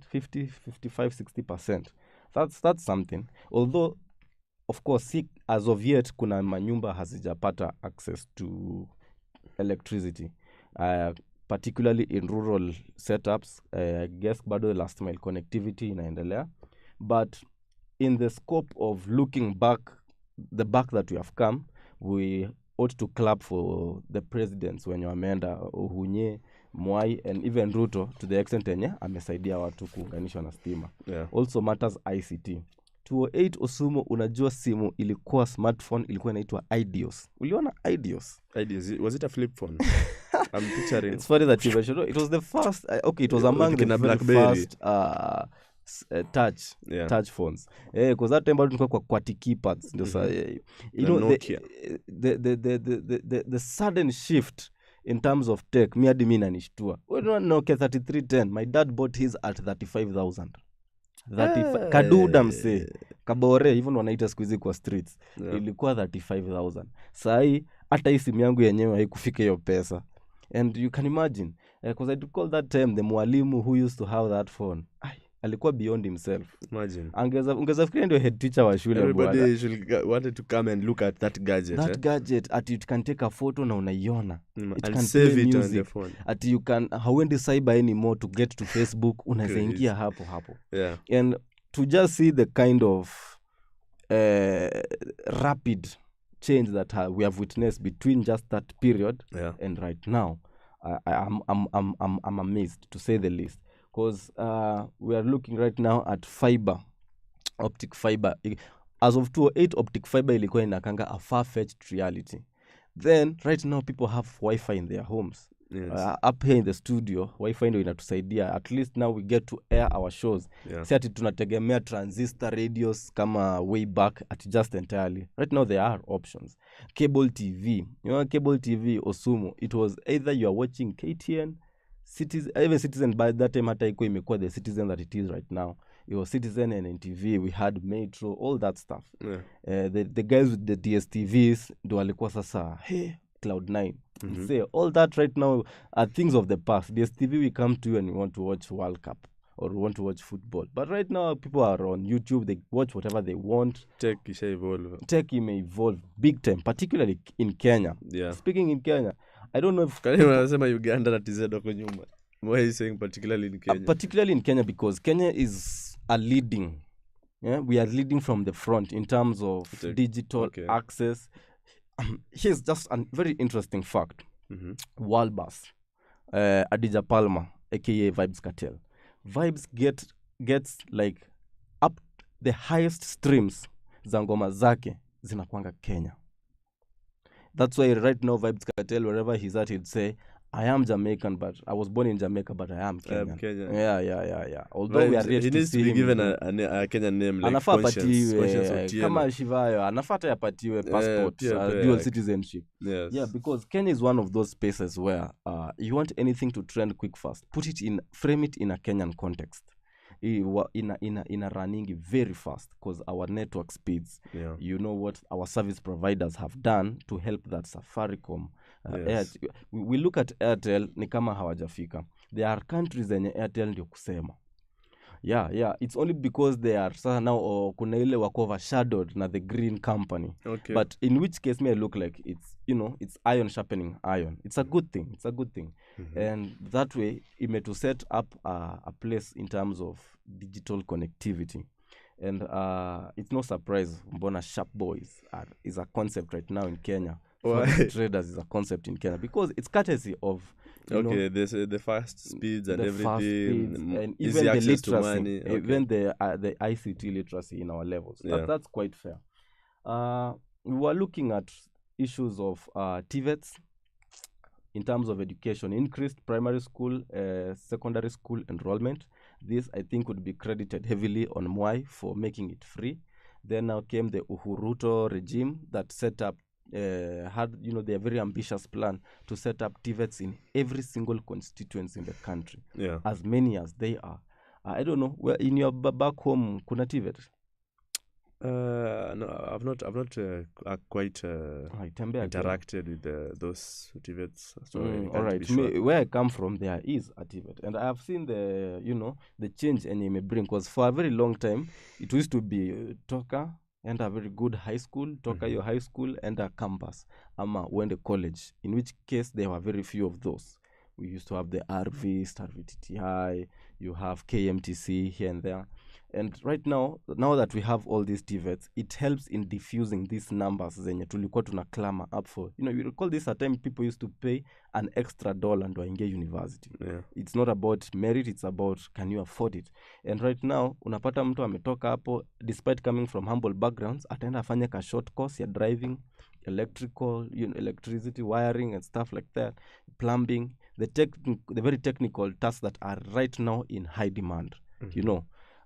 50, 55, 60%. That's something. Although of course as of yet kuna manyumba hazijapata access to electricity, particularly in rural setups. I guess bado last mile connectivity inaendelea, but in the scope of looking back, the back that we have come, we ought to clap for the presidents wenye wameenda Uhunye, Mwai and even Ruto, to the extent enye amesaidia watu kuunganishwa na stima. Also matters ICT. 208 Osumo, unajua simu ilikuwa smartphone, ilikuwa inaitwa Idios. Uliona Idios? Idios, was it a flip phone? I'm picturing. It's funny that you mentioned it was the first, it was among the very first touch phones. Because that time tulikuwa kwa keypads. You know, the sudden shift in terms of tech, mi hadi mi nanishtua. Nokia 3310, my dad bought his at 35,000. Kaduda mse kabore, even wanaita squeezy kwa streets, ilikuwa 35,000. Sahi hata hii simu yangu yenyewe haikufika hiyo pesa. And you can imagine, because I recall that time the mwalimu who used to have that phone, alikuwa beyond himself. Imagine. Ungeza fikiria ndio head teacher wa shule. Everybody wanted to come and look at that gadget. That gadget, at you can take a photo na unaiona. It can save it on the phone. At you can, hauendi cyber anymore to get to Facebook, unaweza ingia hapo. Yeah. And to just see the kind of rapid change that we have witnessed between just that period and right now, I'm amazed, to say the least. Because we are looking right now at optic fiber. As of 208, optic fiber ilikuwa inakanga a far-fetched reality. Then right now people have Wi-Fi in their homes. Yes. Up here in the studio, Wi-Fi ndio inatusaidia. At least now we get to air our shows. Si ati tunategemea transistor radios kama way back at just entirely. Right now there are options. Cable TV. You know, cable TV, Osumo, it was either you are watching KTN, even Citizen by that time hata iko imekuwa the Citizen that it is right now. It was Citizen and NTV, we had Metro, all that stuff. The guys with the DSTVs ndo walikuwa sasa, Cloud9. Say all that right now are things of the past. DSTV, we come to you and we want to watch World Cup or we want to watch football. But right now people are on YouTube, they watch whatever they want. Tech isha evolve. Tech may evolve big time, particularly in Kenya. Speaking in Kenya, I don't know if wanasema Uganda na TZ wako nyuma. Why are you saying particularly in Kenya? Particularly in Kenya because Kenya is a leading. We are leading from the front in terms of digital access. Here's just a very interesting fact. Walbus, Adija Palma, aka Vibes Cartel. Vibes gets like up the highest streams za ngoma zake zinakuanga Kenya. That's why right now Vibes Cartel, wherever he's at, he'd say, I am Jamaican, but I was born in Jamaica, but I am Kenyan. Yeah. Although Vibes, we are yet he to needs see to be him given a Kenyan name like anafaa Conscience apatiwe Otieno. kama Shivayo, anafaa yapatiwe passport, dual citizenship. Yes. Yeah, because Kenya is one of those spaces where you want anything to trend quick fast, frame it in a Kenyan context. In a running very fast because our network speeds. You know what our service providers have done to help that Safaricom. We look at Airtel ni kama hawajafika. There are countries zenye Airtel ndio kusema. It's only because they are now kuna ile wako overshadowed na the green company. But in which case may look like it's iron sharpening iron. It's a good thing. And that way to set up a place in terms of digital connectivity. And it's no surprise mbona sharp boys is a concept right now in Kenya. Traders is a concept in Kenya because it's courtesy of there's the fast speeds and everything, and easy even the access literacy, to money. Even the ICT literacy in our levels. That's quite fair. We were looking at issues of TVETs in terms of education, increased primary school, secondary school enrollment. This, I think, would be credited heavily on Mwai for making it free. Then now came the Uhuruto regime that set up, had their very ambitious plan to set up TVETs in every single constituency in the country. As many as they are. I don't know, where in your back home kuna TVET? No, I've not quite interacted with those TVETs. So all right. Sure. Where I come from, there is a TVET, and I have seen the change and it may bring. Because for a very long time, it used to be Toka, enda a very good high school, toka your high school, enda campus, ama uende college, in which case there were very few of those. We used to have the RV, Star VTTI, you have KMTC here and there. And right now that we have all these TVETs, it helps in diffusing these numbers zenye tulikuwa tuna clamor up for. You recall this a time people used to pay an extra $1 ndo aingie university. Yeah. It's not about merit, it's about can you afford it. And right now unapata mtu ametoka hapo, despite coming from humble backgrounds, ataenda afanye ka short course ya driving, electrical, electricity, wiring and stuff like that, plumbing, the very technical tasks that are right now in high demand.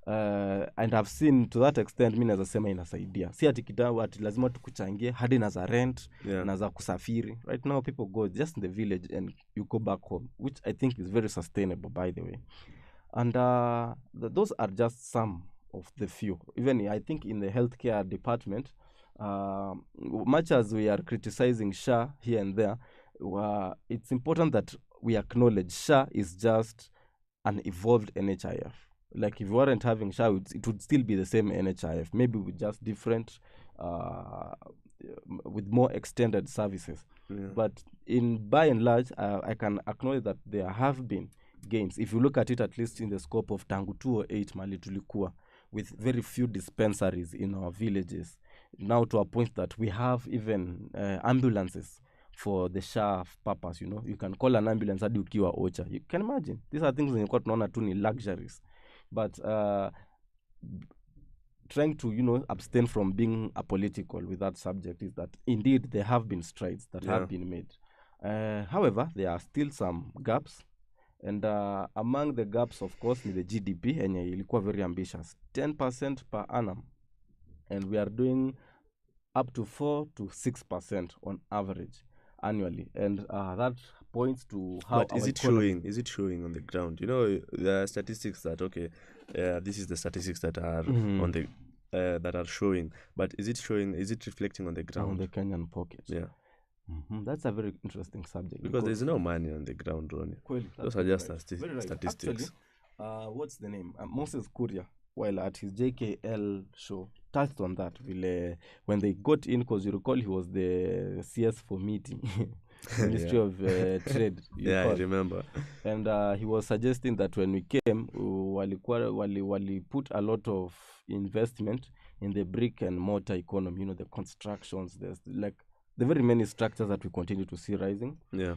And I've seen to that extent, mi naweza sema inasaidia. Si ati kitambo ati lazima tukuchangie hadi na za rent, na za kusafiri. Right now people go just in the village and you go back home, which I think is very sustainable, by the way. And those are just some of the few. Even I think in the healthcare department, much as we are criticizing SHA here and there, it's important that we acknowledge SHA is just an evolved NHIF. Like if you weren't having SHA, it would still be the same NHIF, maybe with just different, with more extended services. But by and large, I can acknowledge that there have been gains. If you look at it, at least in the scope of tangu 2008 mali tulikuwa, with very few dispensaries in our villages, now to a point that we have even ambulances for the SHA purpose. You can call an ambulance hadi ukiwa Ocha. You can imagine. These are things zenye kwa tunaona tu ni luxuries. But trying to abstain from being apolitical with that subject is that indeed there have been strides that have been made. However, there are still some gaps, and among the gaps, of course, in the GDP enye ilikuwa very ambitious, 10% per annum, and we are doing up to 4 to 6% on average annually, and that points to how. But is it showing on the ground? The statistics that this is the statistics that are on the that are showing, but is it reflecting on the ground? On the Kenyan pocket. Yeah. That's a very interesting subject, because there's no money on the ground, Ronny. Those are just statistics. Actually, what's the name? Moses Kuria, while at his JKL show, touched on that when they got in, because you recall he was the CS for meeting. Ministry of Trade. I remember. And he was suggesting that when we came, wali put a lot of investment in the brick and mortar economy, the constructions, there's like the very many structures that we continue to see rising. Yeah.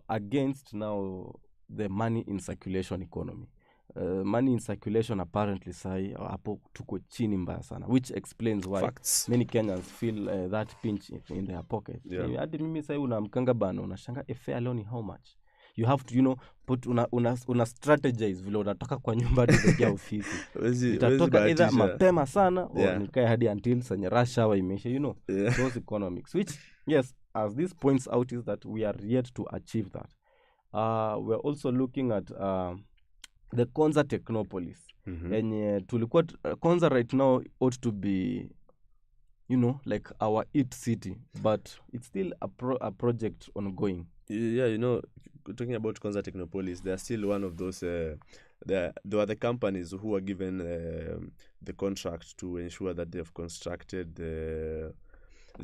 Against now the money in circulation economy. Money in circulation apparently hapo tuko chini mbaya sana, which explains why many Kenyans feel that pinch in their pocket. Hadi mimi sai unamkanga bana unashanga fare alone how much you have to put una strategize vile unataka kwa nyumba hadi kuja ofisi. Itatoka either mapema sana or nikae hadi until sanya rush hour imeisha, those economics, which yes, as this points out, is that we are yet to achieve that. We're also looking at the Konza Technopolis. And tulikuwa Konza right now ought to be like our IT city, but it's still a project ongoing. Talking about Konza Technopolis, they are still one of those there are the companies who are given the contract to ensure that they have constructed the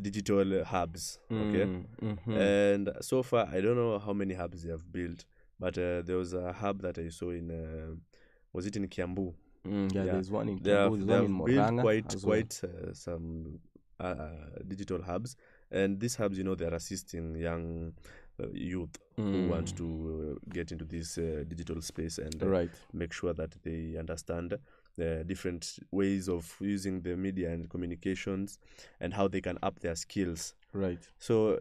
digital hubs. And so far I don't know how many hubs they have built, but there was a hub that I saw in was it in Kiambu? There's one in Kiambu, they have in built quite some digital hubs, and these hubs, they are assisting young youth who want to get into this digital space and make sure that they understand the different ways of using the media and communications and how they can up their skills. Right. So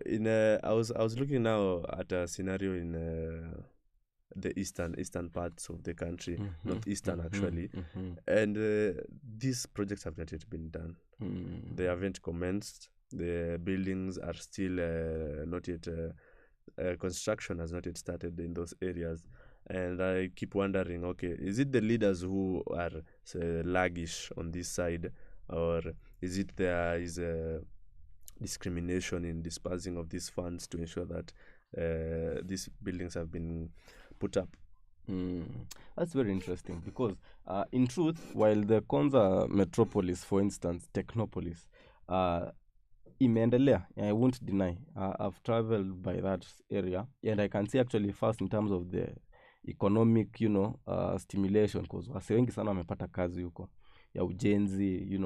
I was looking now at a scenario in the eastern parts of the country, northeastern actually, and these projects have not yet been done. They haven't commenced. The buildings are still not yet. Construction has not yet started in those areas, and I keep wondering, is it the leaders who are sluggish on this side, or is it there is a discrimination in dispersing of these funds to ensure that these buildings have been put up? That's very interesting because, in truth, while the Konza metropolis, for instance, Technopolis, imeendelea, I won't deny. I've traveled by that area, and I can see actually first in terms of the economic, stimulation, because wase wengi sana wamepata kazi huko ya ujenzi,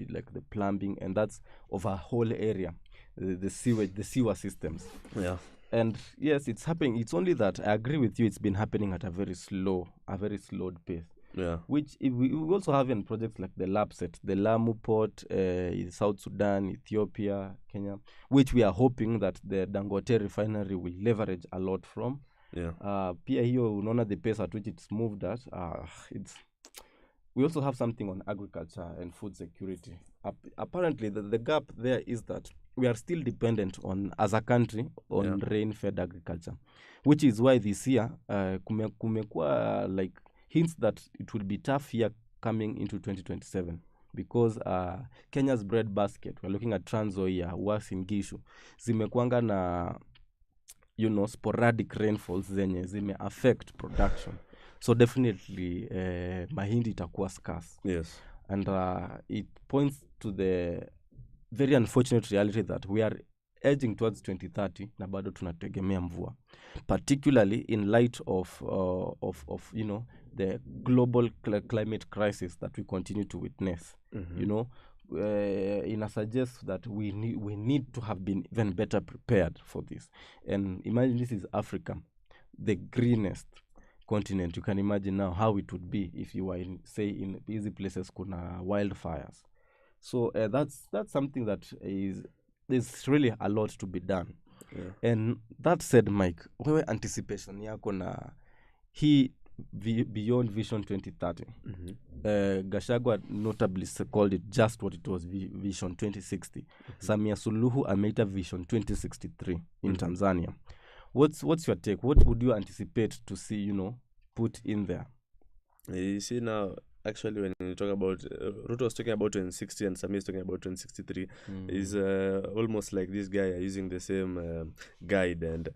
like the plumbing, and that's of a whole area, the sewage, the sewer systems. Yeah. And yes, it's happening. It's only that I agree with you. It's been happening at a very slowed pace. Yeah. Which we also have in projects like the LAPSET, the Lamu port, in South Sudan, Ethiopia, Kenya, which we are hoping that the Dangote refinery will leverage a lot from. Yeah. Pia hiyo unaona the pace at which it's moved at. We also have something on agriculture and food security. Apparently, the gap there is that we are still dependent on, as a country, on rain-fed agriculture, which is why this year kumekuwa like hints that it will be tough year coming into 2027 because Kenya's bread basket, we're looking at Trans Nzoia, Uasin Gishu, zimekuanga na sporadic rainfalls zenye zime affect production. So definitely mahindi itakuwa scarce. Yes. And it points to the very unfortunate reality that we are edging towards 2030 na bado tunategemea mvua, particularly in light of the global climate crisis that we continue to witness. Ina suggest that we need to have been even better prepared for this. And imagine this is Africa, the greenest continent. You can imagine now how it would be if you were in busy places kuna wildfires. So that's something that there's really a lot to be done. Yeah. And that said, Mike, wewe anticipation yako na hii beyond Vision 2030. Gachagua notably called it just what it was, Vision 2060. Samia Suluhu ameita Vision 2063 in Tanzania. What's your take? What would you anticipate to see, put in there? You see now, actually, when you talk about Ruto was talking about 2060 and Samir is talking about 2063, is almost like this guy are using the same guide and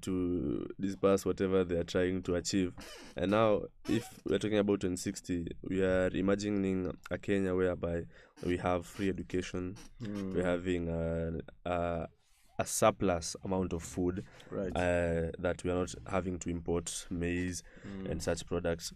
to disperse whatever they are trying to achieve. And now, if we're talking about 2060, we are imagining a Kenya whereby we have free education, we're having a surplus amount of food, right, that we are not having to import maize and such products.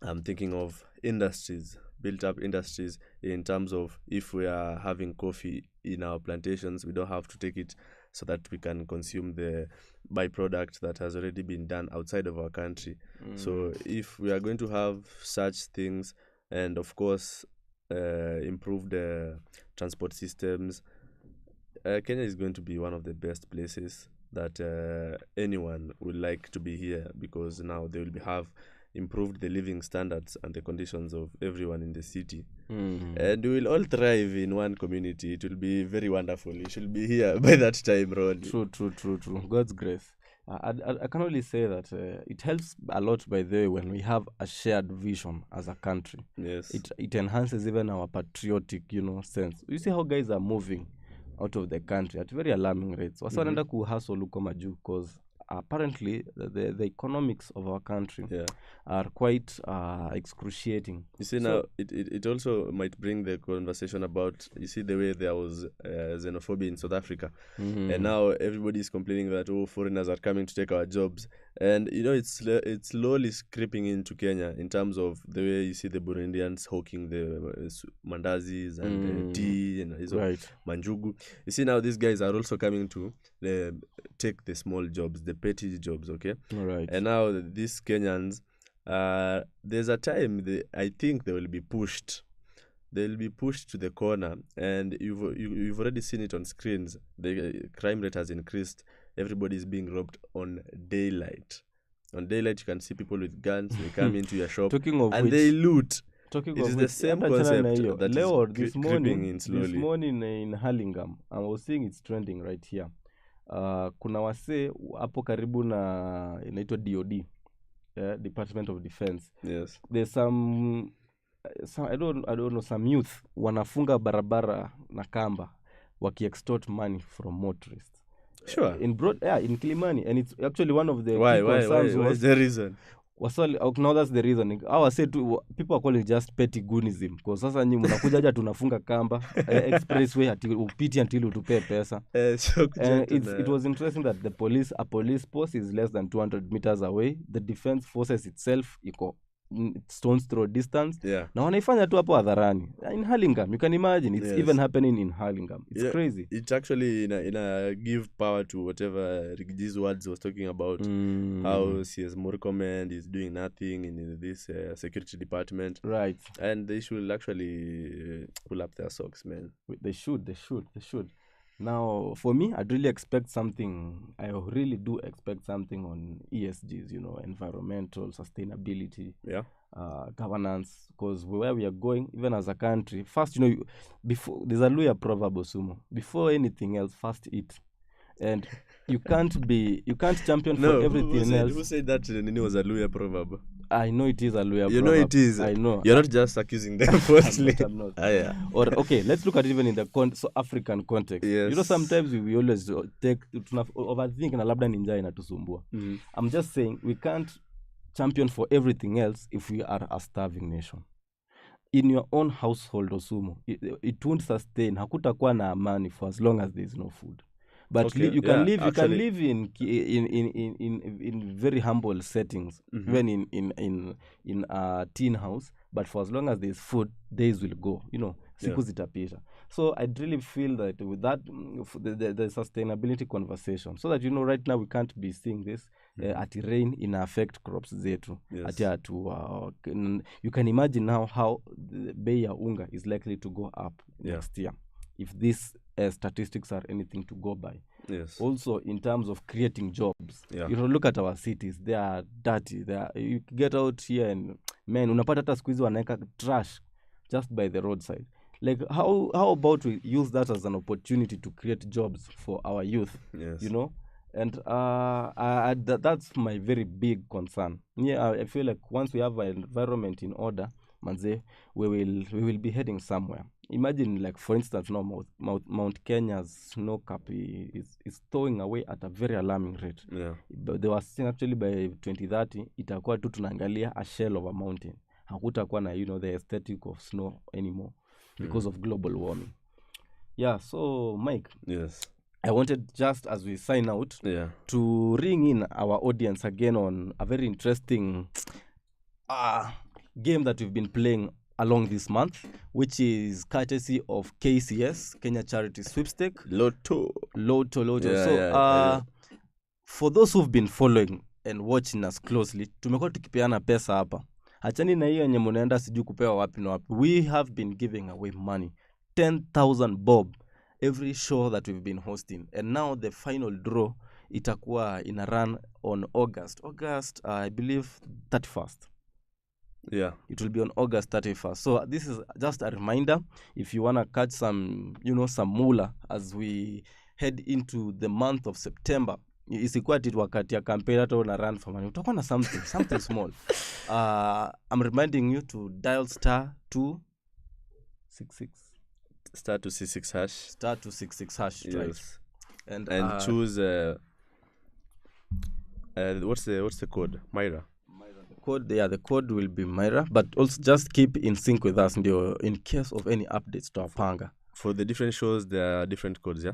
I'm thinking of industries, built up industries, in terms of if we are having coffee in our plantations, we don't have to take it so that we can consume the byproduct that has already been done outside of our country. So if we are going to have such things, and of course improve the transport systems, Kenya is going to be one of the best places that anyone would like to be here, because now they will have improved the living standards and the conditions of everyone in the city. And we will all thrive in one community. It will be very wonderful. You should be here by that time, Ronny. True. God's grace. I can only say that it helps a lot, by the way, when we have a shared vision as a country. Yes. It enhances even our patriotic, sense. You see how guys are moving out of the country at very alarming rates. Wasa wanaenda kuhustle huko majuu, because apparently the economics of our country are quite excruciating. You see, now it also might bring the conversation about, you see, the way there was xenophobia in South Africa, and now everybody is complaining that foreigners are coming to take our jobs, and it's slowly creeping into Kenya in terms of the way you see the Burundians hawking the mandazis and the tea and manjugu. You see, now these guys are also coming to take the small jobs, the petty jobs, okay? All right. And now these Kenyans, there's a time I think they will be pushed. They'll be pushed to the corner, and you've already seen it on screens. The crime rate has increased. Everybody is being robbed on daylight. On daylight, you can see people with guns. They come into your shop and they loot. It is the same concept that Leo, is creeping in slowly. This morning in Hurlingham, I was seeing it's trending right here. Kuna wase hapo karibu na inaitwa DOD, Department of Defense. Yes. There's some I don't know, some youth wanafunga barabara na kamba waki extort money from motorists. Sure. In Kilimani, and it's actually one of the Why? key concerns Why is the reason? No, that's the reason. I say people are calling it just petty goonism, because sasa nyinyi mnakuja aja tunafunga kamba expressway upiti until utupe pesa. It was interesting that a police post is less than 200 meters away. The defense forces itself iko stones throw distance. Na wanaifanya tu hapo hadharani in Hurlingham. You can imagine it's even happening in Hurlingham. It's crazy. It's actually in a give power to whatever Rigiji's words was talking about, how CS Murkomen is doing nothing in this security department, right? And they should actually pull up their socks, man. They should. Now, for me, I'd really expect something. I really do expect something on ESGs, environmental sustainability, governance, because where we are going, even as a country, first, before there's a Luya proverb, Osumo, before anything else, first eat. And you can't champion for everything else. Who said that Nini was a Luya proverb? I know it is a Luya proverb. You know it is. I know. You're not just accusing them falsely. I'm not. Or okay, let's look at it even in the African context. Yes. Sometimes we always overthink na labda ninja inatusumbua. I'm just saying we can't champion for everything else if we are a starving nation. In your own household, Osumo, it won't sustain. Hakutakuwa na amani for as long as there is no food. But you can live in very humble settings, even in a teen house. But for as long as there is food, days will go. Siku zitapisha. So I really feel that with that, the sustainability conversation, so that right now we can't be seeing this at rain in affect crops zetu. Yes. You can imagine now how the bay ya unga is likely to go up next year, if these statistics are anything to go by. Yes. Also, in terms of creating jobs, look at our cities. They are dirty. You get out here and unapata hata siku hizi wanaweka trash just by the roadside. Like how about we use that as an opportunity to create jobs for our youth? Yes. And that's my very big concern. I feel like once we have an environment in order, manze, we will be heading somewhere. Imagine, like, for instance, now Mount Kenya's snow cap is throwing away at a very alarming rate. But they were saying actually by 2030 itakuwa tu tunaangalia a shell of a mountain. Hakutakuwa na the aesthetic of snow anymore because of global warming. So Mike. Yes. I wanted, just as we sign out, to ring in our audience again on a very interesting game that we've been playing along this month, which is courtesy of KCS, Kenya Charity Sweepstake. Lotto. For those who've been following and watching us closely, tumekuwa tukipeana pesa hapa. Achani na hiyo yenye mnaenda sijui kupewa wapi na wapi. We have been giving away money, 10,000 bob every show that we've been hosting. And now the final draw itakuwa in a run on August, I believe 31st. It will be on August 31st. So this is just a reminder, if you want to catch some moolah as we head into the month of September. Isikuwa wakati ya campaign hata una run for money. Utakuwa na something small. I'm reminding you to dial *266 *266 hash. *266 hash, yes. Right? And choose what's the code? Myra. The code will be Myra, but also just keep in sync with us in case of any updates to our panga. For the different shows, there are different codes,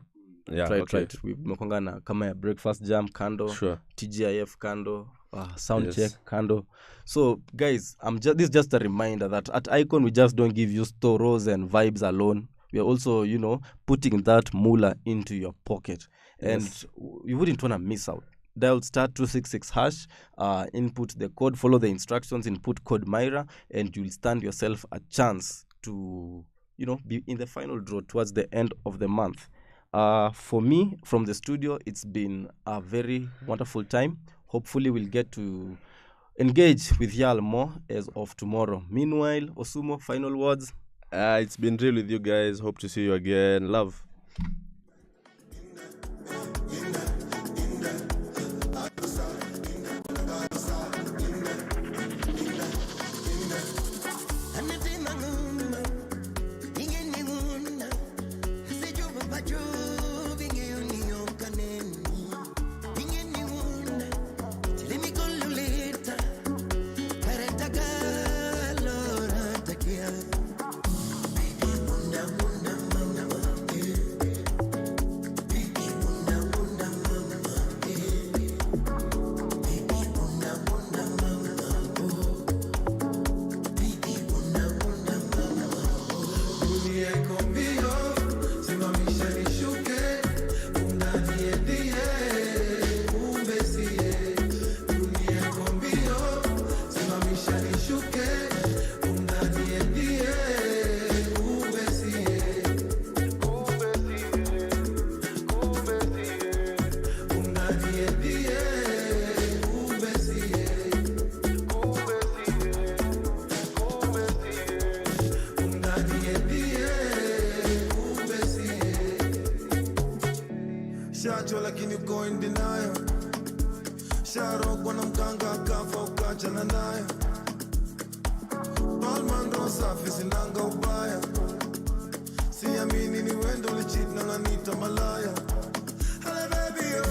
Right. We mekanga na kama ya Breakfast Jam kando, sure. TGIF kando, Soundcheck kando. So guys, this is just a reminder that at Icon we just don't give you stories and vibes alone. We are also, putting that moolah into your pocket. And you wouldn't want to miss out. Dial *266 hash, input the code, follow the instructions, input code Myra, and you'll stand yourself a chance to, be in the final draw towards the end of the month. For me, from the studio, it's been a very wonderful time. Hopefully, we'll get to engage with y'all more as of tomorrow. Meanwhile, Osumo, final words? It's been real with you guys. Hope to see you again. Love. Shachwa lakini uko in denial. Sharok wanamkanga akafa ukachana nayo. Palman roho safi sinanga ubaya. Siamini ni wendo lichit na nanita malaya. Hello baby oh.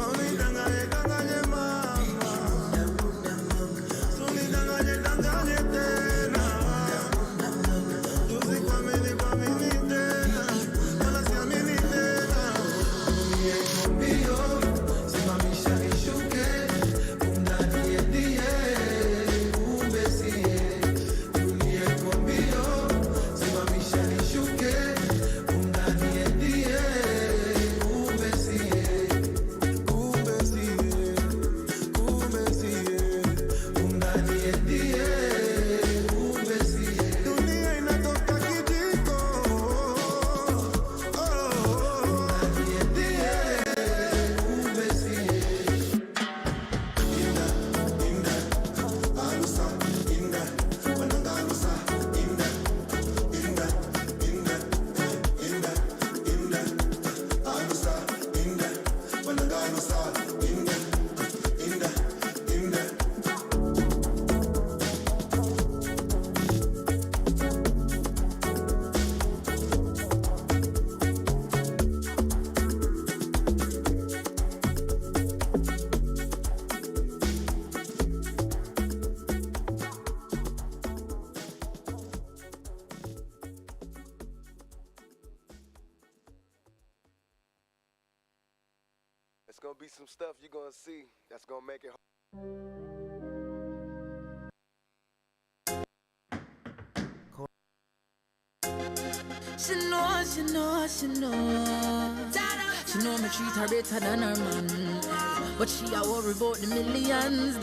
Only danganye mama. Only danganye tena. Tuzi kwa mini tena. Wala siamini tena. Mbio, simamisha nishuke. Undani die, umbesie. Dunia kwa mbio, simamisha nishuke. Undani die, umbesie. Undani die, umbesie. Dunia inatoka kijiko. Undani die, umbesie. Inda, alusa, inda, wananga alusa, inda, alusa, inda, wananga alusa, inda. It's gonna be some stuff you're gonna see that's gonna make it. She know. She know me treat her better than her man. But she a worry about the millions.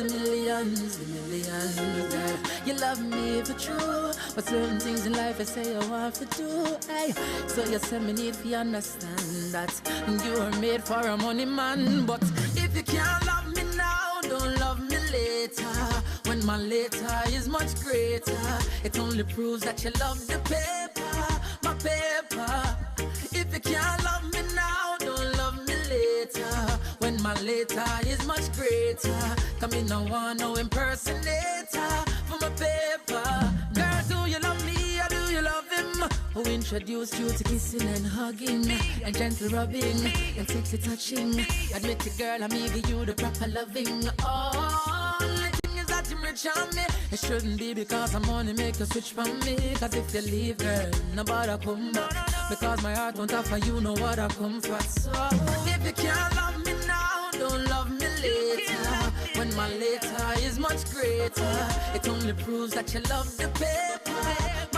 Girl. You love me for true, but certain things in life I say I want to do. Ay. So you say me need to understand that you are made for a money man. But if you can't love me now, don't love me later. When my later is much greater, it only proves that you love the paper, my paper. If you can't love me now, don't love me later. When my later is much greater, come in no one, no impersonator for my paper. Girl, do you love me or do you love him? Who introduced you to kissing and hugging and gentle rubbing and sexy touching? Admit it, girl, I'm giving you the proper loving. Only thing is that you're rich on me. It shouldn't be because I'm only make you switch from me. Cause if you leave, girl, nobody come back. Because my heart won't offer you no what I come for. So if you can't love me now, don't love me later. When my later is much greater, it only proves that you love the paper,